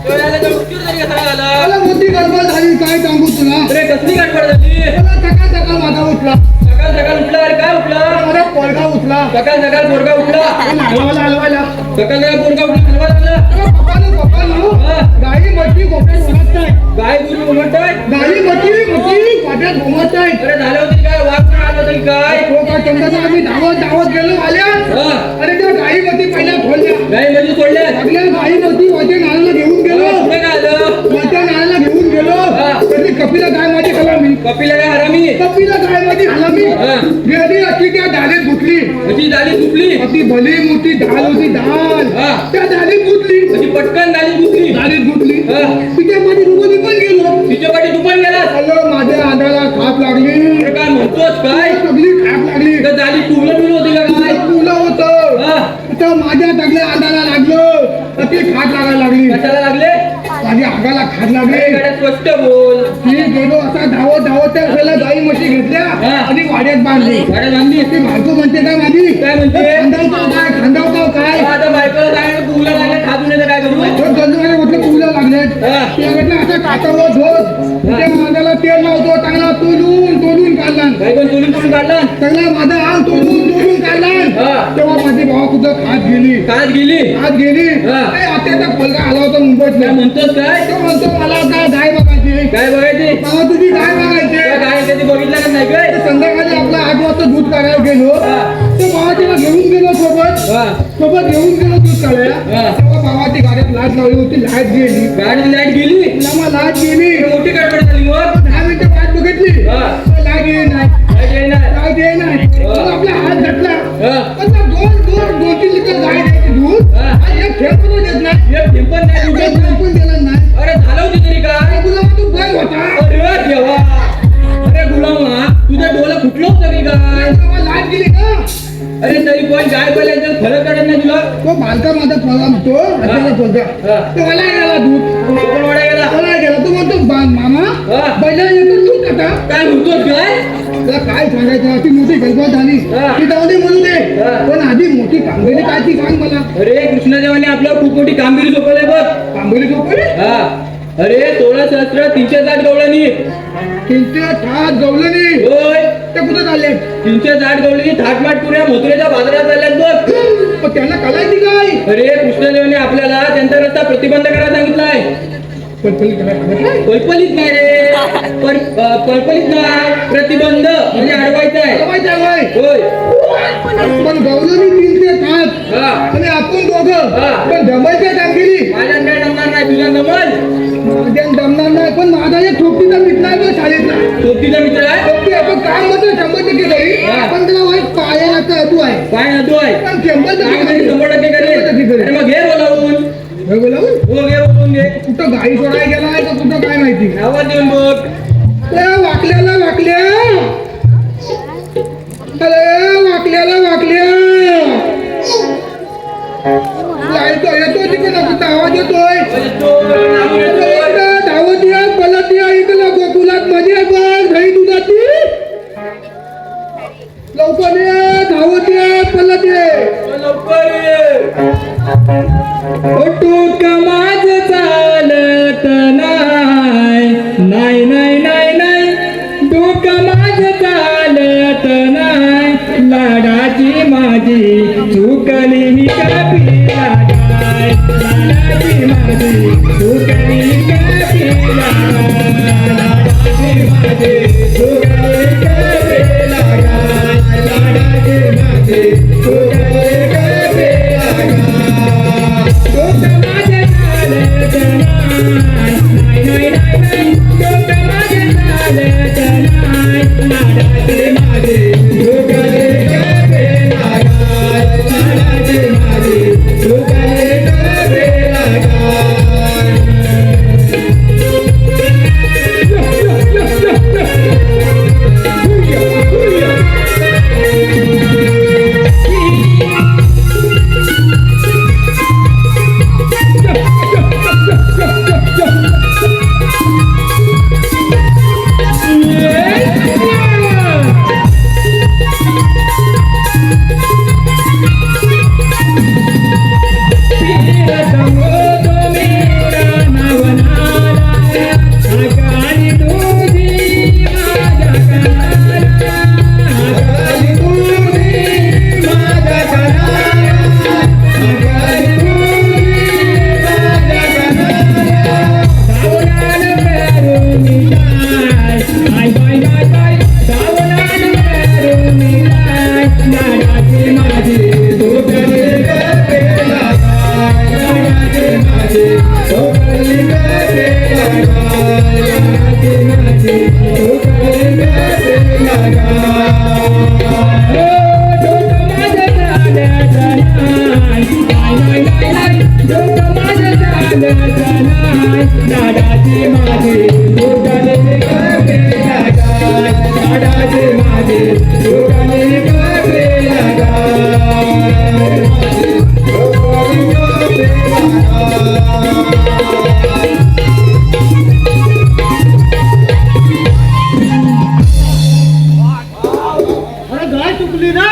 तेव्हा उशीर तरी कसा झाला? मला मोठी गडबड झाली, काय सांगू तुला. अरे कसली गडबड झाली? मला सकाळ सकाळ माझा उठला, सकाळ सकाळ उठला. अरे काय उठला? माझा पोरगा उठला. सकाळ सकाळ पोरगा उठला. हलवायला हलवायला सकाळ सकाळ पोरगा उठला. हलवा झाला. पप्पानो हा. गाई मोठी गोट्यात घुमत आहे. गाय गुरु म्हणताय. गाई मोठी मोठी गोट्यात घुमत आहे. अरे झालं होती काय? वाघ पण आलं होतं काय? तो का चंद्राचा आम्ही धावत धावत गेलो आल्या. हा. अरे त्या गाई मोठी पहिल्या खोलल्या. गाय मध्ये सोडल्या. आपल्या गाई मोठी माझ्या नानाला घेऊन गेलो. पुढे काय आलं? माझ्या नानाला घेऊन गेलो. हा. तर ती कपिला गाय माझी हलामी. कपिला काय हरामी? कपिला गाय माझी हलामी. हा. गेली अशी त्या डालीत घुसली. अशी झाली सुटली. अशी भली मोठी ढाल होती ढाल. हा. त्या डालीत घुसली. अशी पटकन झाली दुसरी. डालीत घुसली. हा. तिच्या मध्ये रुपये पण गेलो. तिच्या पाठी तू पण गेला. हॅलो माझ्या अंगाला खाप लागली. अरे काय म्हणतोस काय? सगळी खाप लागली. तर झाली टुलं होती का काय? मुलं होतं. हा. तर माझ्या सगळ्या अंगाला लागलं. तर ती खाट लागायला लागली. कशाला लागले? माझ्या अंगाला खाट लागली. अरे गड्या स्पष्ट बोल. ती गेलो असा धावत धावत त्या वेळेला गाई म्हशी घेतल्या हा. आणि वाड्यात बांधली. गाड्या बांधली. ती बायको म्हणते काय माझी काय म्हणते? खांदावतो काय खांदावतो काय. आता बायकोला सांगायचं तुला लागले खाजून येतं काय करू? तर गंजवाने म्हटलं तुला लागले. हा. त्या म्हटलं असं टाकावं झोप. त्या अंगाला तेल लावतो चांगला तोडून काढला. बायकोन चोरून चोरून काढला. चांगला माझा अंग तोडून काढला. हा. तेव्हा माझी भावा कुठं खात गेली. काच गेली. खात गेली. हा. आत्याचा पलका आला होता मुंबईत. काय म्हणतोस काय? तो म्हणतो मला आता गाय बघायची. काय बघायची? बाबा तुझी गाय बघायची. काय काय कधी बघितलं का नाही काय? तर संध्याकाळी आपला 8 वाजता दूध काढायला गेलो. हा. तर बाबा तिला घेऊन गेलो सोबत. हा. सोबत घेऊन गेलो दूध काढायला. हा. तेव्हा बाबाची गाडीत लाट लावली होती. लाट गेली. गाडी लाईट गेली. लांब लाट गेली. मोठी गडबड झाली मग. 10 मिनिटं वाट बघितली. हा. तर लाट येई नाही. लाईट येईना. लाट येई नाही. मग आपला हात घातला. हा. पण त्या 2-3 लिटर गाय द्यायची दूध. हा. आणि एक खेळ पण देत नाही. एक टिंपण नाही एक तुझं. खेळ पण दिला नाही. अरे झालं होती तरी काय? तुला तू बैल होता. अरे देवा. अरे गुलामा तुझं डोलं फुटलं होतं की काय? तेव्हा लाट गेली का. अरे तरी पण गाय पहिल्यांदा फरक काढत नाही तुला. तो बालका माझा प्रॉब्लेम तो अचानक बोलता. हा. तो मला गेला दूध. कोण वाड्या गेला? मला गेला तो म्हणतो मामा हा. बैलाला येतो दूध खाता. काय म्हणतोस काय? त्याला काय सांगायचं ती मोठी गडबड झाली. हा. ती जाऊ दे म्हणू दे. हा. पण आधी मोठी कामगिरी काय ती सांग मला. अरे कृष्णदेवाने आपल्यावर खूप मोठी कामगिरी सोपवली बघ. कामगिरी सोपवली. हा. अरे 16,360 गवळणी. 360 गवलनी. होय. ते कुठं चालले. 360 गवळणी थाटमाट पुऱ्या मथुरेच्या बाजारात चालल्यात बघ. पण त्यांना कळायची काय. अरे कृष्णदेवाने आपल्याला त्यांचा रस्ता प्रतिबंध करायला सांगितलाय. पलपली करायला. पलपलीत नाही रे. पलपलीत नाही. प्रतिबंध म्हणजे अडवायचं आहे. माहिती आहे होय. होय. पण गवलनी 360 हा. आणि आपण दोघं हा. पण जमायचं कामगिरी. माझ्या काय जमणार नाही तुझ्या जमल. माझ्या जमणार नाही पण माझा एक ठोकीचा मित्र आहे तो शाळेतला. सोबतीचा मित्र आहे. ठोकी आपण काम मात्र 100% करी. हा. पण त्याला वाईट पायाचा अडू आहे. काय ना तू आहे. पण 100% काय नाही, करी. 100% करेल. 100% करेल. अरे मग घे बोलावून. हे बोलावं? हो घे बोलवून घे. कुठं गाई सोडायला गेला आहे का कुठं काय माहिती. आवाज देऊन बघ. वाकल्याला वाकल्या. अरे वाकल्या. येतो तिकडे कुठं आवाज येतोय. धावत या पलत या इकडला गोकुलात मध्ये बघ दही दुधाची. लवकर ये धावत ये पलत ये. लवकर ये. टोक माझ चालत नाही नाही डोक माझ चालत नाही लाडाची माझी चुकली ही कपिला गाय लाडाची माझी चुकली ही कपिला लाडाची माझी चुकली कपिला गाय लाडाची माझी अरे गाय चुकली ना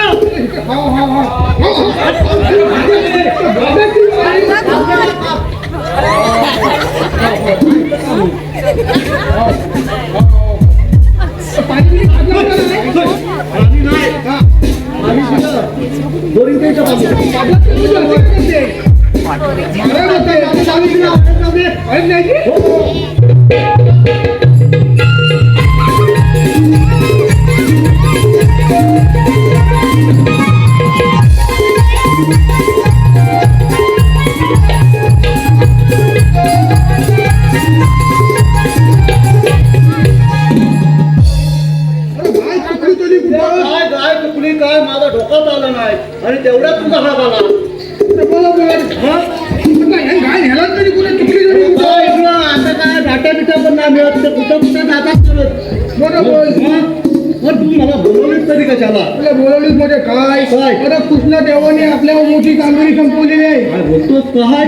काय गाय चुकली काय माझा डोकं आलं नाही आणि तेवढ्यात तुझा हात आला आता काय डाटा बिटा पण नाही मिळत ते कुठं कुठं जातात तू मला बोलवलीस तरी कशाला बोलवलीच म्हणजे काय आता कृष्ण देवाने आपल्या मोठी कामगिरी संपवलेली आहे. काय बोलतोस काय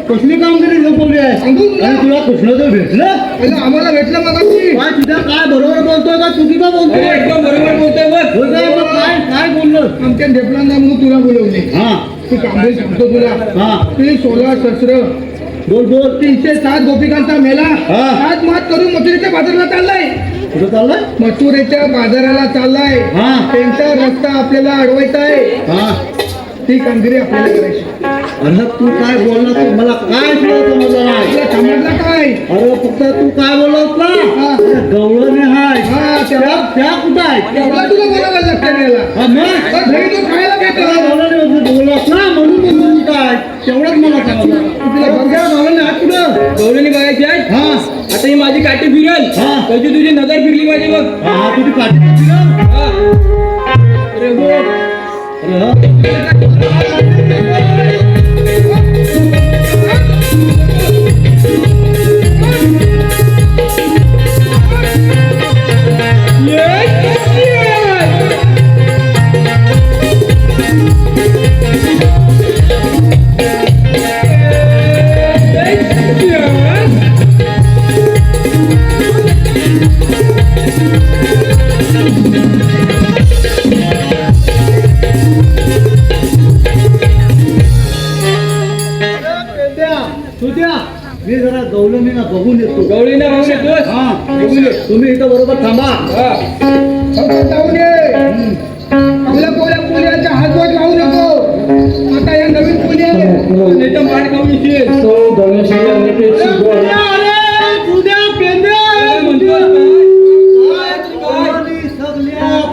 कसली कामगिरी संपवली आहे आणि तुला कृष्णदेव भेटलं आम्हाला भेटलं मग काय तुझ्या काय बरोबर बोलतोय का चुकी का बोलतोय एकदम बरोबर बोलतोय बघ. हो काय मग काय काय बोललो आमच्या ढेपलांना म्हणून तुला बोलवले. हा तू कांबळे सांगतो तुला हा ते 16 शस्त्र बोल बोल 307 गोपिकांचा मेला हा. आज मात करून मथुरेच्या बाजाराला चाललाय. कुठं चाललंय मथुरेच्या बाजाराला चाललाय. हा. त्यांचा रस्ता आपल्याला अडवायचा आहे. हा ती कामगिरी आपल्याला करायची. अरे तू काय बोलला तू मला काय सुद्धा समजलं नाही तुला समजलं काय? अरे फक्त तू काय बोलत हा. ना गवळण हाय हा, तेव्हा त्या कुठं आहे तेवढा तुला बोलावं लक्षात यायला. हा, मग पण घरी तू खायला काय त्याला करायला? बोलत ना म्हणून म्हणून काय तेवढंच मला सांगलं तुला बघा गवळण हात कुठं गवळणी बघायची आहे हा आता ही माझी काठी फिरल हा. त्याची तुझी नजर फिरली माझी बघ हा तुझी काठी हा. अरे बोल अरे हा सुद्या मी जरा गवळणीला बघून येतो गवळीला बघून येतोस? हा बघून ये. तुम्ही इथं बरोबर थांबा हा. जाऊ दे. आपल्या पोल्याच्या हातवर लावू नको. आता या नवीन पोली आहे. नाही तर माठ खाऊन येशील.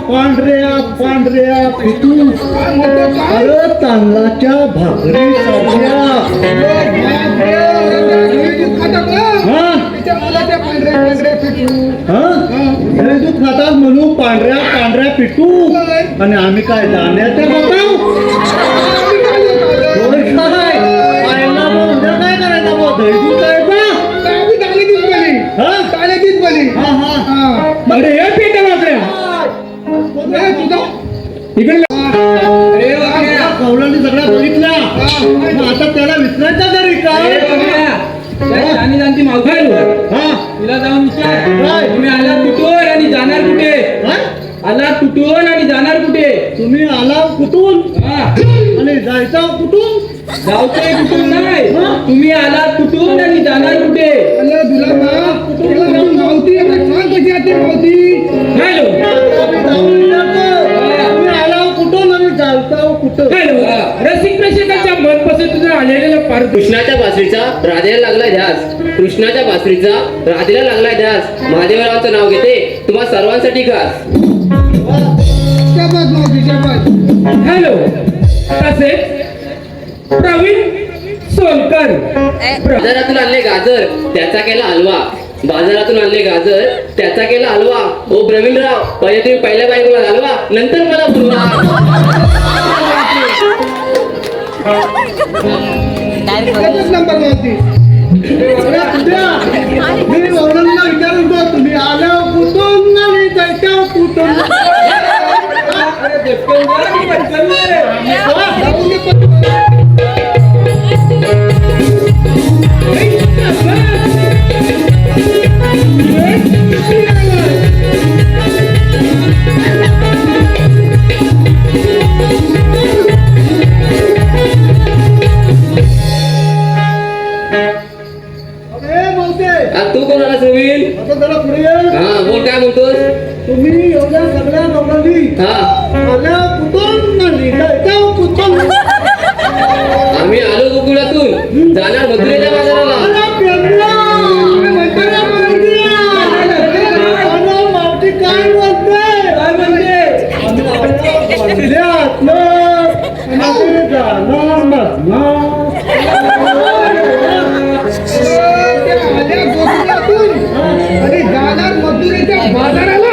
पांढऱ्या पांढऱ्या पितू काय म्हणतो काय? अरे तांदळाच्या भाकरी सारख्या हा तिच्या मुलाच्या पांढऱ्या पांढऱ्या पिठू. हा हे दूध खातात म्हणून पांढऱ्या पांढऱ्या पिटू आणि आम्ही काय दाण्याच्या खाताव होय काय आईला मग उद्या काय करायचं मग दही दूध खायचं आम्ही दाण्याचीच बली. हा दाण्याचीच बली. हा हा हा. अरे हे पेट बापऱ्या ए, तुझा इकडे अरे बापऱ्या. कवलांनी सगळ्या बघितल्या मग आता त्याला विसरायचा तरी अरे काय बापऱ्या. त्या शानी जाणती मागवायला हा तिला जाऊन काय? विचार तुम्ही आला कुठून आणि जाणार कुठे काय? आला कुठून आणि जाणार कुठे तुम्ही आला कुठून हा. आणि जायचा कुठून जाऊचे कुठून नाही तुम्ही आला कुठून आणि जाणार कुठे अरे तुला ना तुला ना मावती आता सांग कशी आहे मावती. हॅलो तुम्ही आला कुठून आणि जायचा कुठं हॅलो रसिक प्रेक्षकांच्या मनपसंतीचं आलेलं पार कृष्णाच्या बासरीचा राधेला लागलाय ध्यास कृष्णाच्या बासरीचा राधेला लागलाय ध्यास महादेवरावांचं नाव घेते तुम्हा सर्वांसाठी खास शाबास मावती शाबास. हॅलो तसेच प्रवीण सोलकर बाजारातून आणले गाजर त्याचा केला हलवा बाजारातून आणले गाजर त्याचा केला हलवा. ओ प्रवीणराव, पहिले तुम्ही पहिल्या बायकोला हलवा, नंतर मला बोलवा. एकच नंबर माहिती. मी वडिलांना विचारून बघ, तुम्ही आल्या कुठून आणि जायच्या कुठून. तू कोणाला प्रवीण? आता जरा पुढे ये. हा बोल, काय म्हणतोस? तुम्ही एवढ्या सगळ्या नवराली हा, आल्या कुठून आणि जायच्या कुठून. आम्ही आलो गोकुळातून, जाणार मथुरेच्या बाजाराला. काय अरे जाणार मथुरेच्या बाजाराला.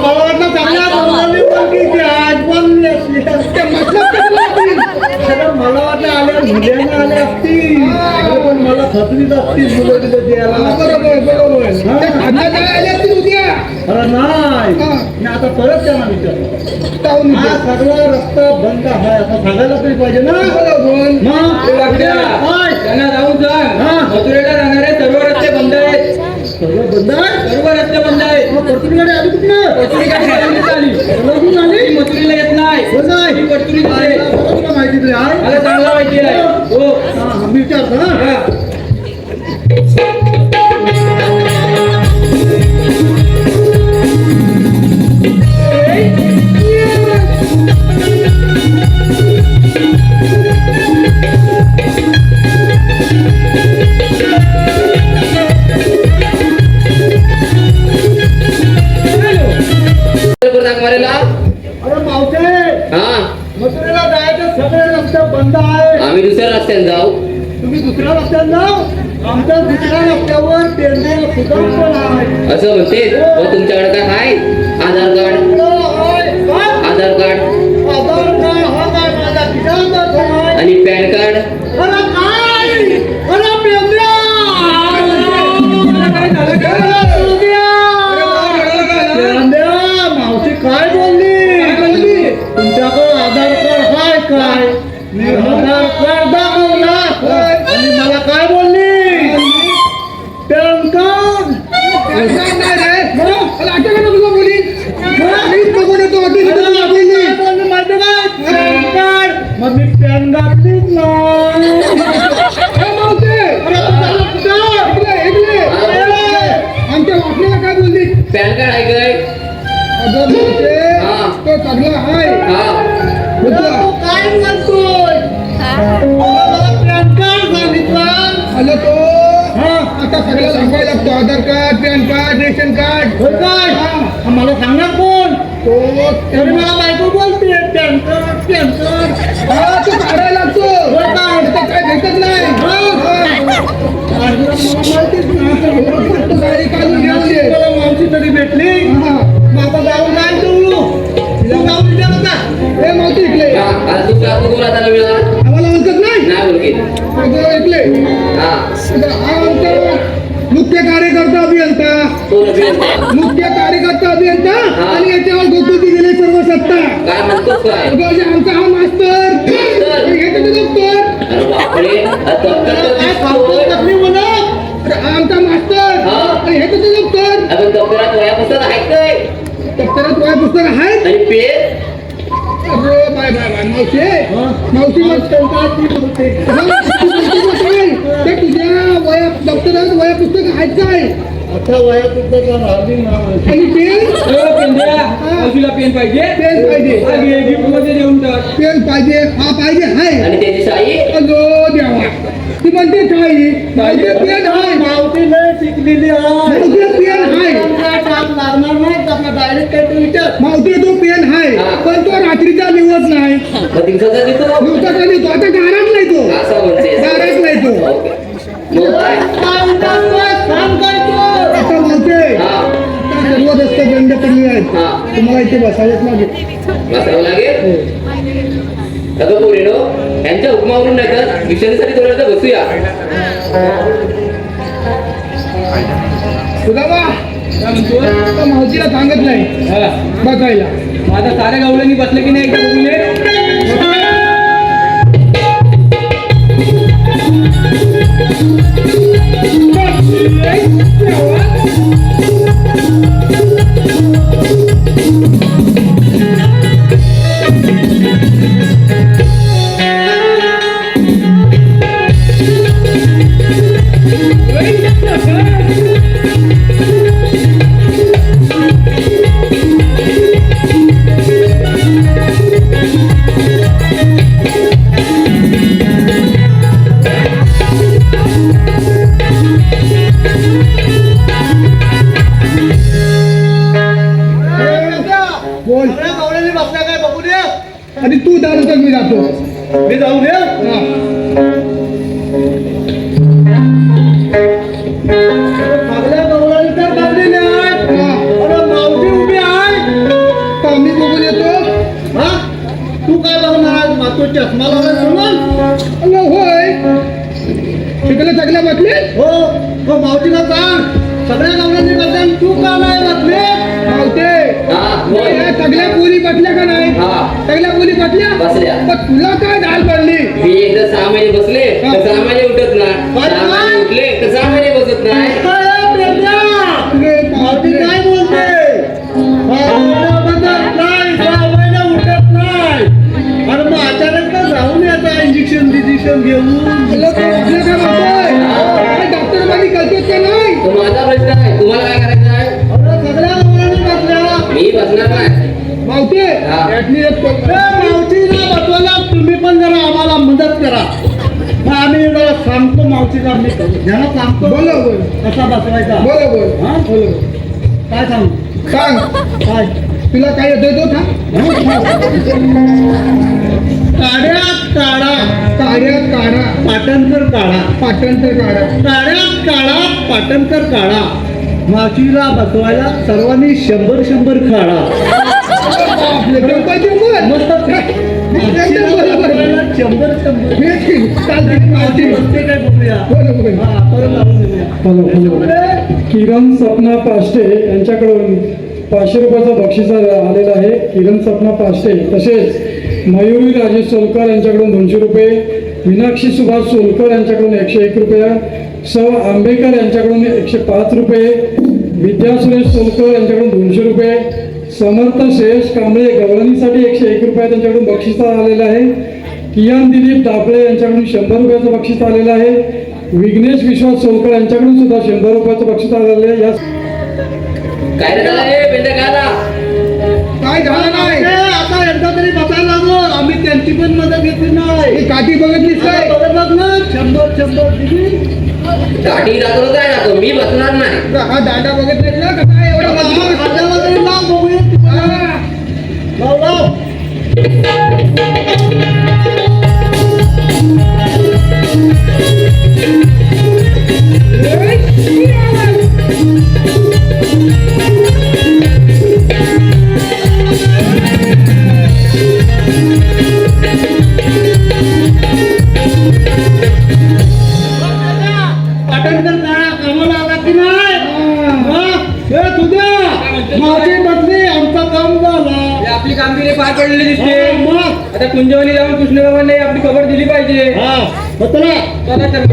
मला वाटलं चांगल्या बनवली मुलगीची आठवण असली. ते मतलब मला वाटलं आल्या मुलांना आल्या असतील, पण मला खतरीच असतील मुलं तिथे द्यायला. बरोबर बरोबर. आल्या असतील उद्या. अरे नाही, मी आता परत त्यांना विचारतो. हा सगळा रस्ता बंद आहे असं सांगायला तरी पाहिजे ना. त्यांना जाऊन सांग, मथुरेला जाणारे सर्व रस्ते बंद आहेत. सगळं बंद आहे. सर्व रस्ते बंद आहेत. मग परतून गाडी आली कुठलं. परतुरी गाडी पहिल्यांदाच आली. परतून आली. ती मथुरीला येत नाही. हो नाही. ही परतुरी आहे. तुला माहिती तरी आहे. मला चांगला माहिती आहे. हो. हा, मी विचारतो ना. हा. मारेला. अरे मावशे, हा, मथुरेला जायचे सगळे रस्ते बंद आहे. आम्ही दुसऱ्या रस्त्याने जाऊ. तुम्ही दुसऱ्या रस्त्यात जाऊ. आमच्या दुसऱ्या रस्त्यावर टेंडर सुद्धा पण आहे. असं म्हणते. मग तुमच्याकडे काय आहे? आधार कार्ड. आधार कार्ड आधार कार्ड हा काय माझ्या खिशात आहे. आणि पॅन कार्ड. अरे काय. अरे पेंद्रा. मावशी काय बोलली. तुमच्याकडे आधार कार्ड हाय काय. मी आधार कार्ड दाखवला आणि मला काय बोलली. Pan card. नाही रे. मला आठवलं ना तुला बोली. मीच बघून येतो. माहिती काय पॅन कार्ड. मग मी पॅन घातलीच नाही. आमच्या वाटण्याला काय बोलली. पॅन कार्ड आहे काय? अगं मावशे, हा. तो चांगला आहे. हा, काय म्हणतोय. मला पॅन कार्ड सांगितलं. आलं तो. आता सगळं सांगायला लागतो. Aadhaar card, PAN card, ration card. काय मला सांगणार कोण. तो तरी मला बायको बोलते पॅन कार्ड पॅन कार्ड. हा तो काढायला लागतो. काय भेटत नाही. गाडी काढून घेऊन मावशी तरी भेटली. आता जाऊन काय तू तिला जाऊन विचार होता. हे मावशी इकडे. हा, आता तू का तू कोण आता नवीन आला? आम्हाला ओळखत नाही. नाही बोलकी. इकडे. हा, हा आमचा मुख्य कार्यकर्ता अभियंता. कोण अभियंता? मुख्य कार्यकर्ता अभियंता हा. आणि याच्यावर गोकुळची गेले सर्व सत्ता. काय म्हणतोस काय? म्हणजे आमचा हा मास्तर. मास्तर? हे तर डॉक्टर. अरे बापरे, आता डॉक्टर काय दिसतोय. खाऊ टाकली म्हणा. अरे आमचा मास्तर. हा. आणि हे तर डॉक्टर. आपण डॉक्टरात वया पुस्तक आहेत काय? दप्तरात वया पुस्तक आहेत. आणि पेन? अरे बाय बाय बाय मावशी बोलते. ते तुझ्या वया दप्तरात वया पुस्तक आहेत काय. आता वया पुस्तक आणि पेन. तुला पेन पाहिजे. पेन पाहिजे. गिफ्ट मध्ये देऊन टाक. पेन पाहिजे. हा पाहिजे आहे. आणि त्याची शाई? अगो देवा. ती म्हणते काही पाहिजे. पेन आहे. मावशी लय शिकलेली आहे. पेन आहे. लागणार नाही. आपला डायरेक्ट काय विचार. मावशी तो पेन आहे. हा. पण तो रात्रीचा निवत नाही. मग दिवसाचा देतो? दिवसाचा नाही तो. आता दारात नाही तो. असं म्हणते. दारात नाही तो. ओके. मग काय? आता तुम्हाला इथे बसावंच लागेल. बसावं लागेल अगं पोरीनो, यांच्या हुकमावरून नाही तर विषयासाठी थोडं तर बसूया. सुदामा, काय म्हणतो आता मावशीला सांगत नाही हा. बसायला. माझा साऱ्या गावड्यांनी बसले की नाही एकदा बघून बोल. आणि तू दारू तर मी जातो. मी जाऊ दे हा. सगळ्या गवळणी तर बसलेले आहेत. हा. अरे मावशी उभी आहे. तर आम्ही बघून येतो. हा तू काय बघणार मातो चष्मा लावला सोडून अगं होय, तिकडे सगळ्या बसले. हो हो मावशीला सांग सगळ्या गवळणी बसल्या तू का नाही बसले मावते, हा बोल. या सगळ्या पोरी बसल्या का नाही? हा सगळ्या पोरी बसल्या. बसल्या. पण तुला काय डाल पडली? मी एकदा 6 महिने बसले तर 6 महिने उठत नाही, 6 महिने उठले तर 6 महिने बसत नाही. अरे मावशी काय बोलते नाही उठत नाही अरे मग अचानक का जाऊन येता इंजेक्शन घेऊन तुला काय वाटलं काय म्हणतोय? काय डॉक्टर बाई कळतेच का नाही? तो माझा प्रश्न आहे, तुम्हाला काय करायचं आहे? अरे सगळ्या गवळणी बसल्या मी बसणार नाही. मावते, हा. यातली एक पत्र. मावशीला बसवायला तुम्ही पण जरा आम्हाला मदत करा मग आम्ही जरा सांगतो मावशीला मी ज्यांना सांगतो बोला बोल. कसा बसवायचा बोला बोल. हा? बोला. काय सांगू सांग, काय तुला काय येतोय तो सांग. काड्यात काढा काड्यात काढा, पाटणकर काढा पाटणकर काढा. काड्यात काढा पाटणकर काढा मावशीला बसवायला सर्वांनी 100 काढा आपले गणपती बोल. एकदम बरोबर. 100 हे ठीक. चालतंय, मावती. बसते काय बघूया बोला, बोला. हा परत लावून देऊया किरण सपना पाष्टे यांच्याकडून 500 रुपयाचं बक्षीस आलेलं आहे. किरण सपना पाष्टे, तसेच मयुरी राजेश सोलकर यांच्याकडून 200 रुपये, मीनाक्षी सुभाष सोलकर यांच्याकडून 101 रुपये, सौ आंबेकर यांच्याकडून 105 रुपये, विद्या सुरेश सोलकर यांच्याकडून 200 रुपये, समर्थ श्रेयस कांबळे गवळणीसाठी 101 रुपये त्यांच्याकडून बक्षीस आलेलं आहे. कियान दिलीप दापळे यांच्याकडून 100 रुपयाचं बक्षीस आलेलं आहे. विघ्नेश विश्वास सोलकर यांच्याकडून सुद्धा 100 रुपयाचं बक्षीस आलेलं आहे. या काय रे झालं हे बेंड गाला? काय झालं नाही? आता एकदा तरी बसायला लागलो आम्ही त्यांची पण मदत घेतली नाही ही काठी बघितलीस काय? बघत ना 100 दिली गाठी दाखवलं काय दाखव, मी बसणार नाही. हा दांडा बघितलेस ना कसा आहे एवढा मजबूत? खाद्याला तरी लाव बघूया हा. लाव लाव पाटणकर काळा कामाला आला की नाही हे तुझ्या माझी बदली आमचा काम झाला आपली कामगिरी पार पडलेली दिसते. मग आता कुंजवनी जाऊन कृष्णबाबांनी आपली खबर दिली पाहिजे. हा बतला चला तर.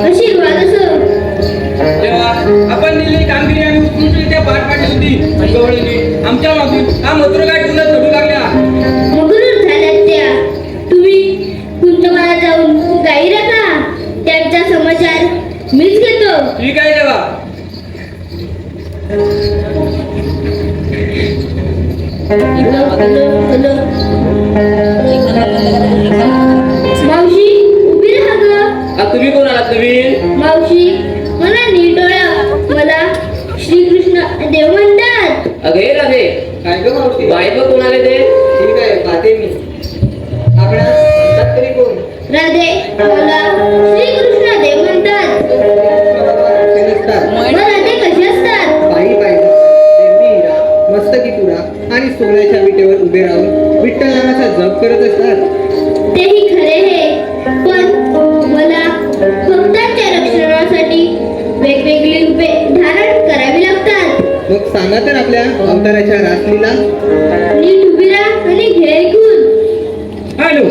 आशीर्वाद असो. तेव्हा आपण दिलेली कामगिरी आम्ही उत्कृष्टरित्या पार पाडली होती. गवळणी आमच्या मागून हा मथुरा काय तुला चढू लागल्या. मगरूर झाल्यात त्या. तुम्ही कुंतमाला जाऊन गाई राखा. त्यांचा समाचार मीच घेतो. ठीक आहे देवा. मावशी उभी राहा ग. तुम्ही कोण आलात नवीन? मावशी मला नीट ओळख. मला श्रीकृष्ण देव म्हणतात. अगे राधे काय ग मावशी? बाहेर कोण आले ते? ठीक आहे पाहते मी. आपण म्हणतात तरी कोण? राधे मला श्रीकृष्ण देव म्हणतात. ते नसतात. मग राधे कसे असतात? पायी पाहिजे एरवी हिरा मस्तकी तुरा आणि सोन्याच्या विटेवर उभे राहून विठ्ठल नामाचा जप करत असतात. तेही खरे हे, पण मला भक्तांच्या रक्षणासाठी वेगवेगळी रूपे धारण करावी लागतात. मग सांगा तर आपल्या अवताराच्या रासलीला. नीट उभी राहा आणि घे ऐकून. हॅलो.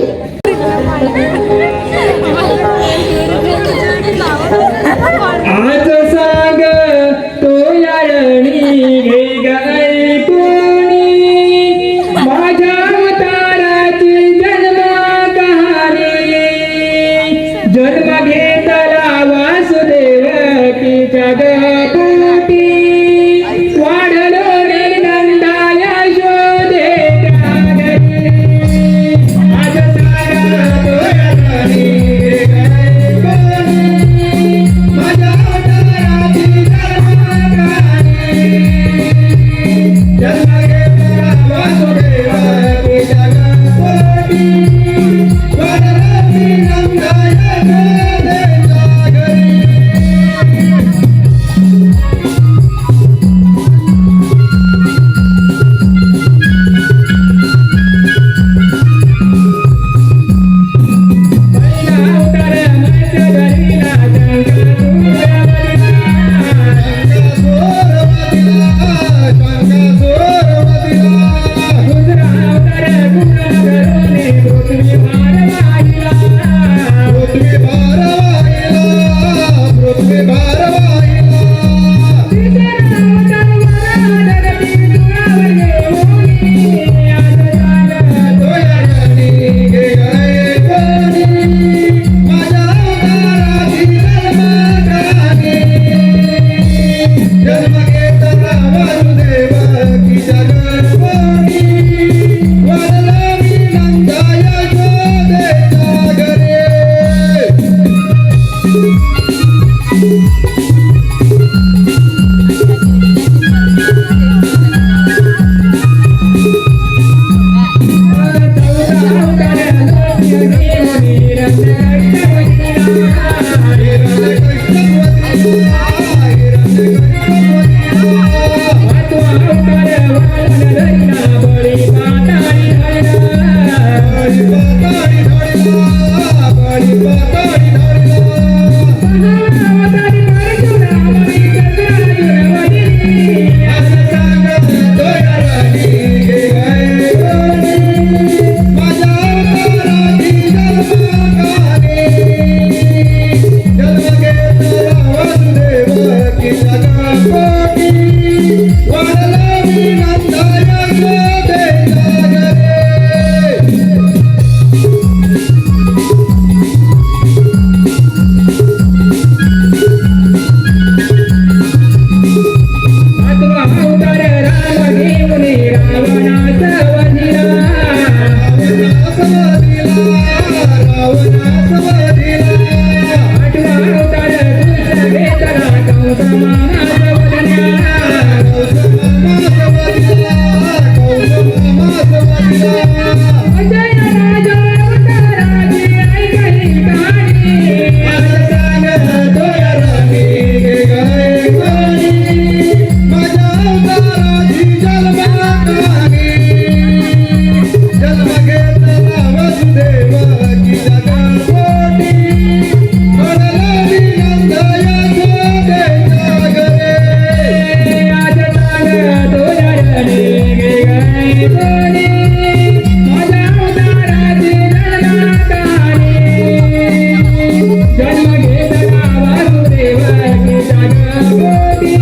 पोटी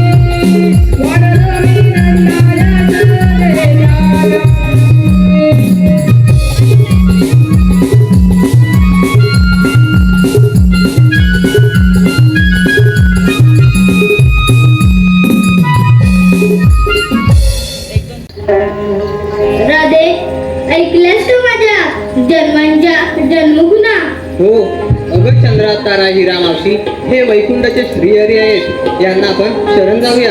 वाढलो मी नंदाच्या देशाला. राधे, ऐकल्यास तू माझ्या जन्मांच्या जन्मगुणा? हो अगं चंद्रा तारा हिरा मावशी हे वैकुंठाचे श्रीहरी आहेत. यांना आपण शरण जाऊया.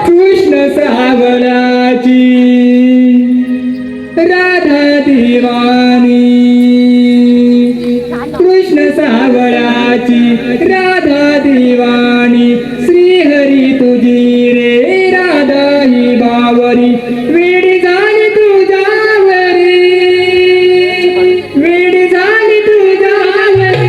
कृष्ण सावळाची राधा दिवानी, कृष्ण सावळाची राधा दिवानी, श्रीहरी तुझी रे राधा ही बावरी, वेडी झाली तुझ्यावरी, वेडी झाली तुझ्यावरी.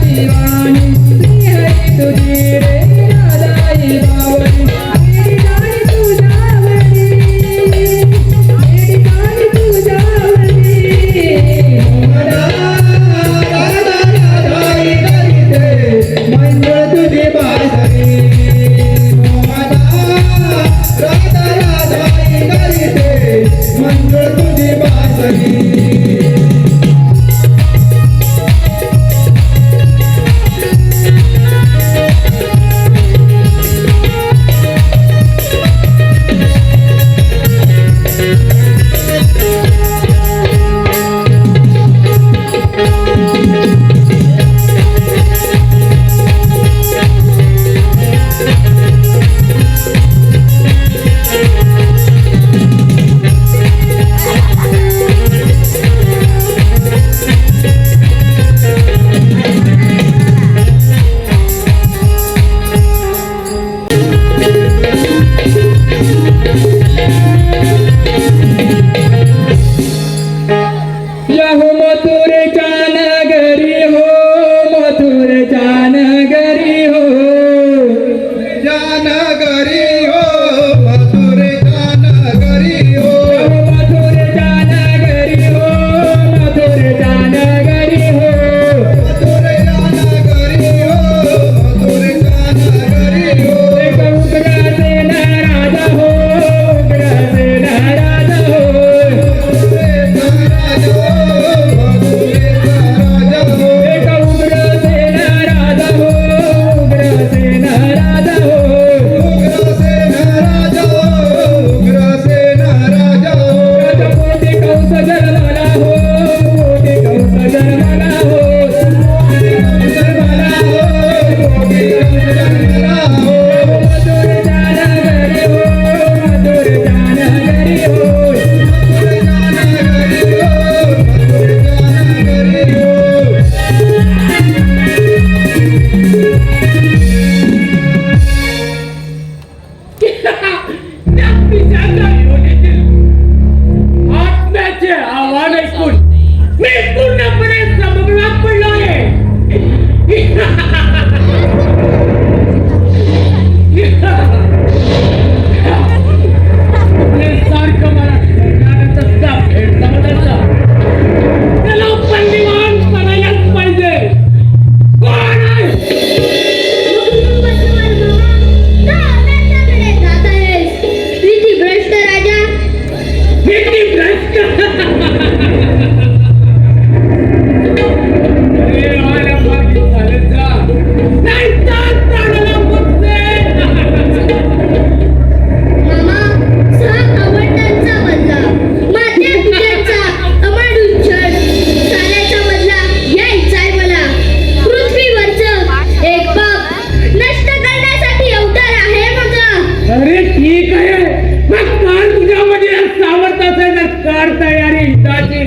दिवानी ठीक आहे मग काल तुझ्यामध्ये सामर्थ्य असेल तर कर तयारी हिताची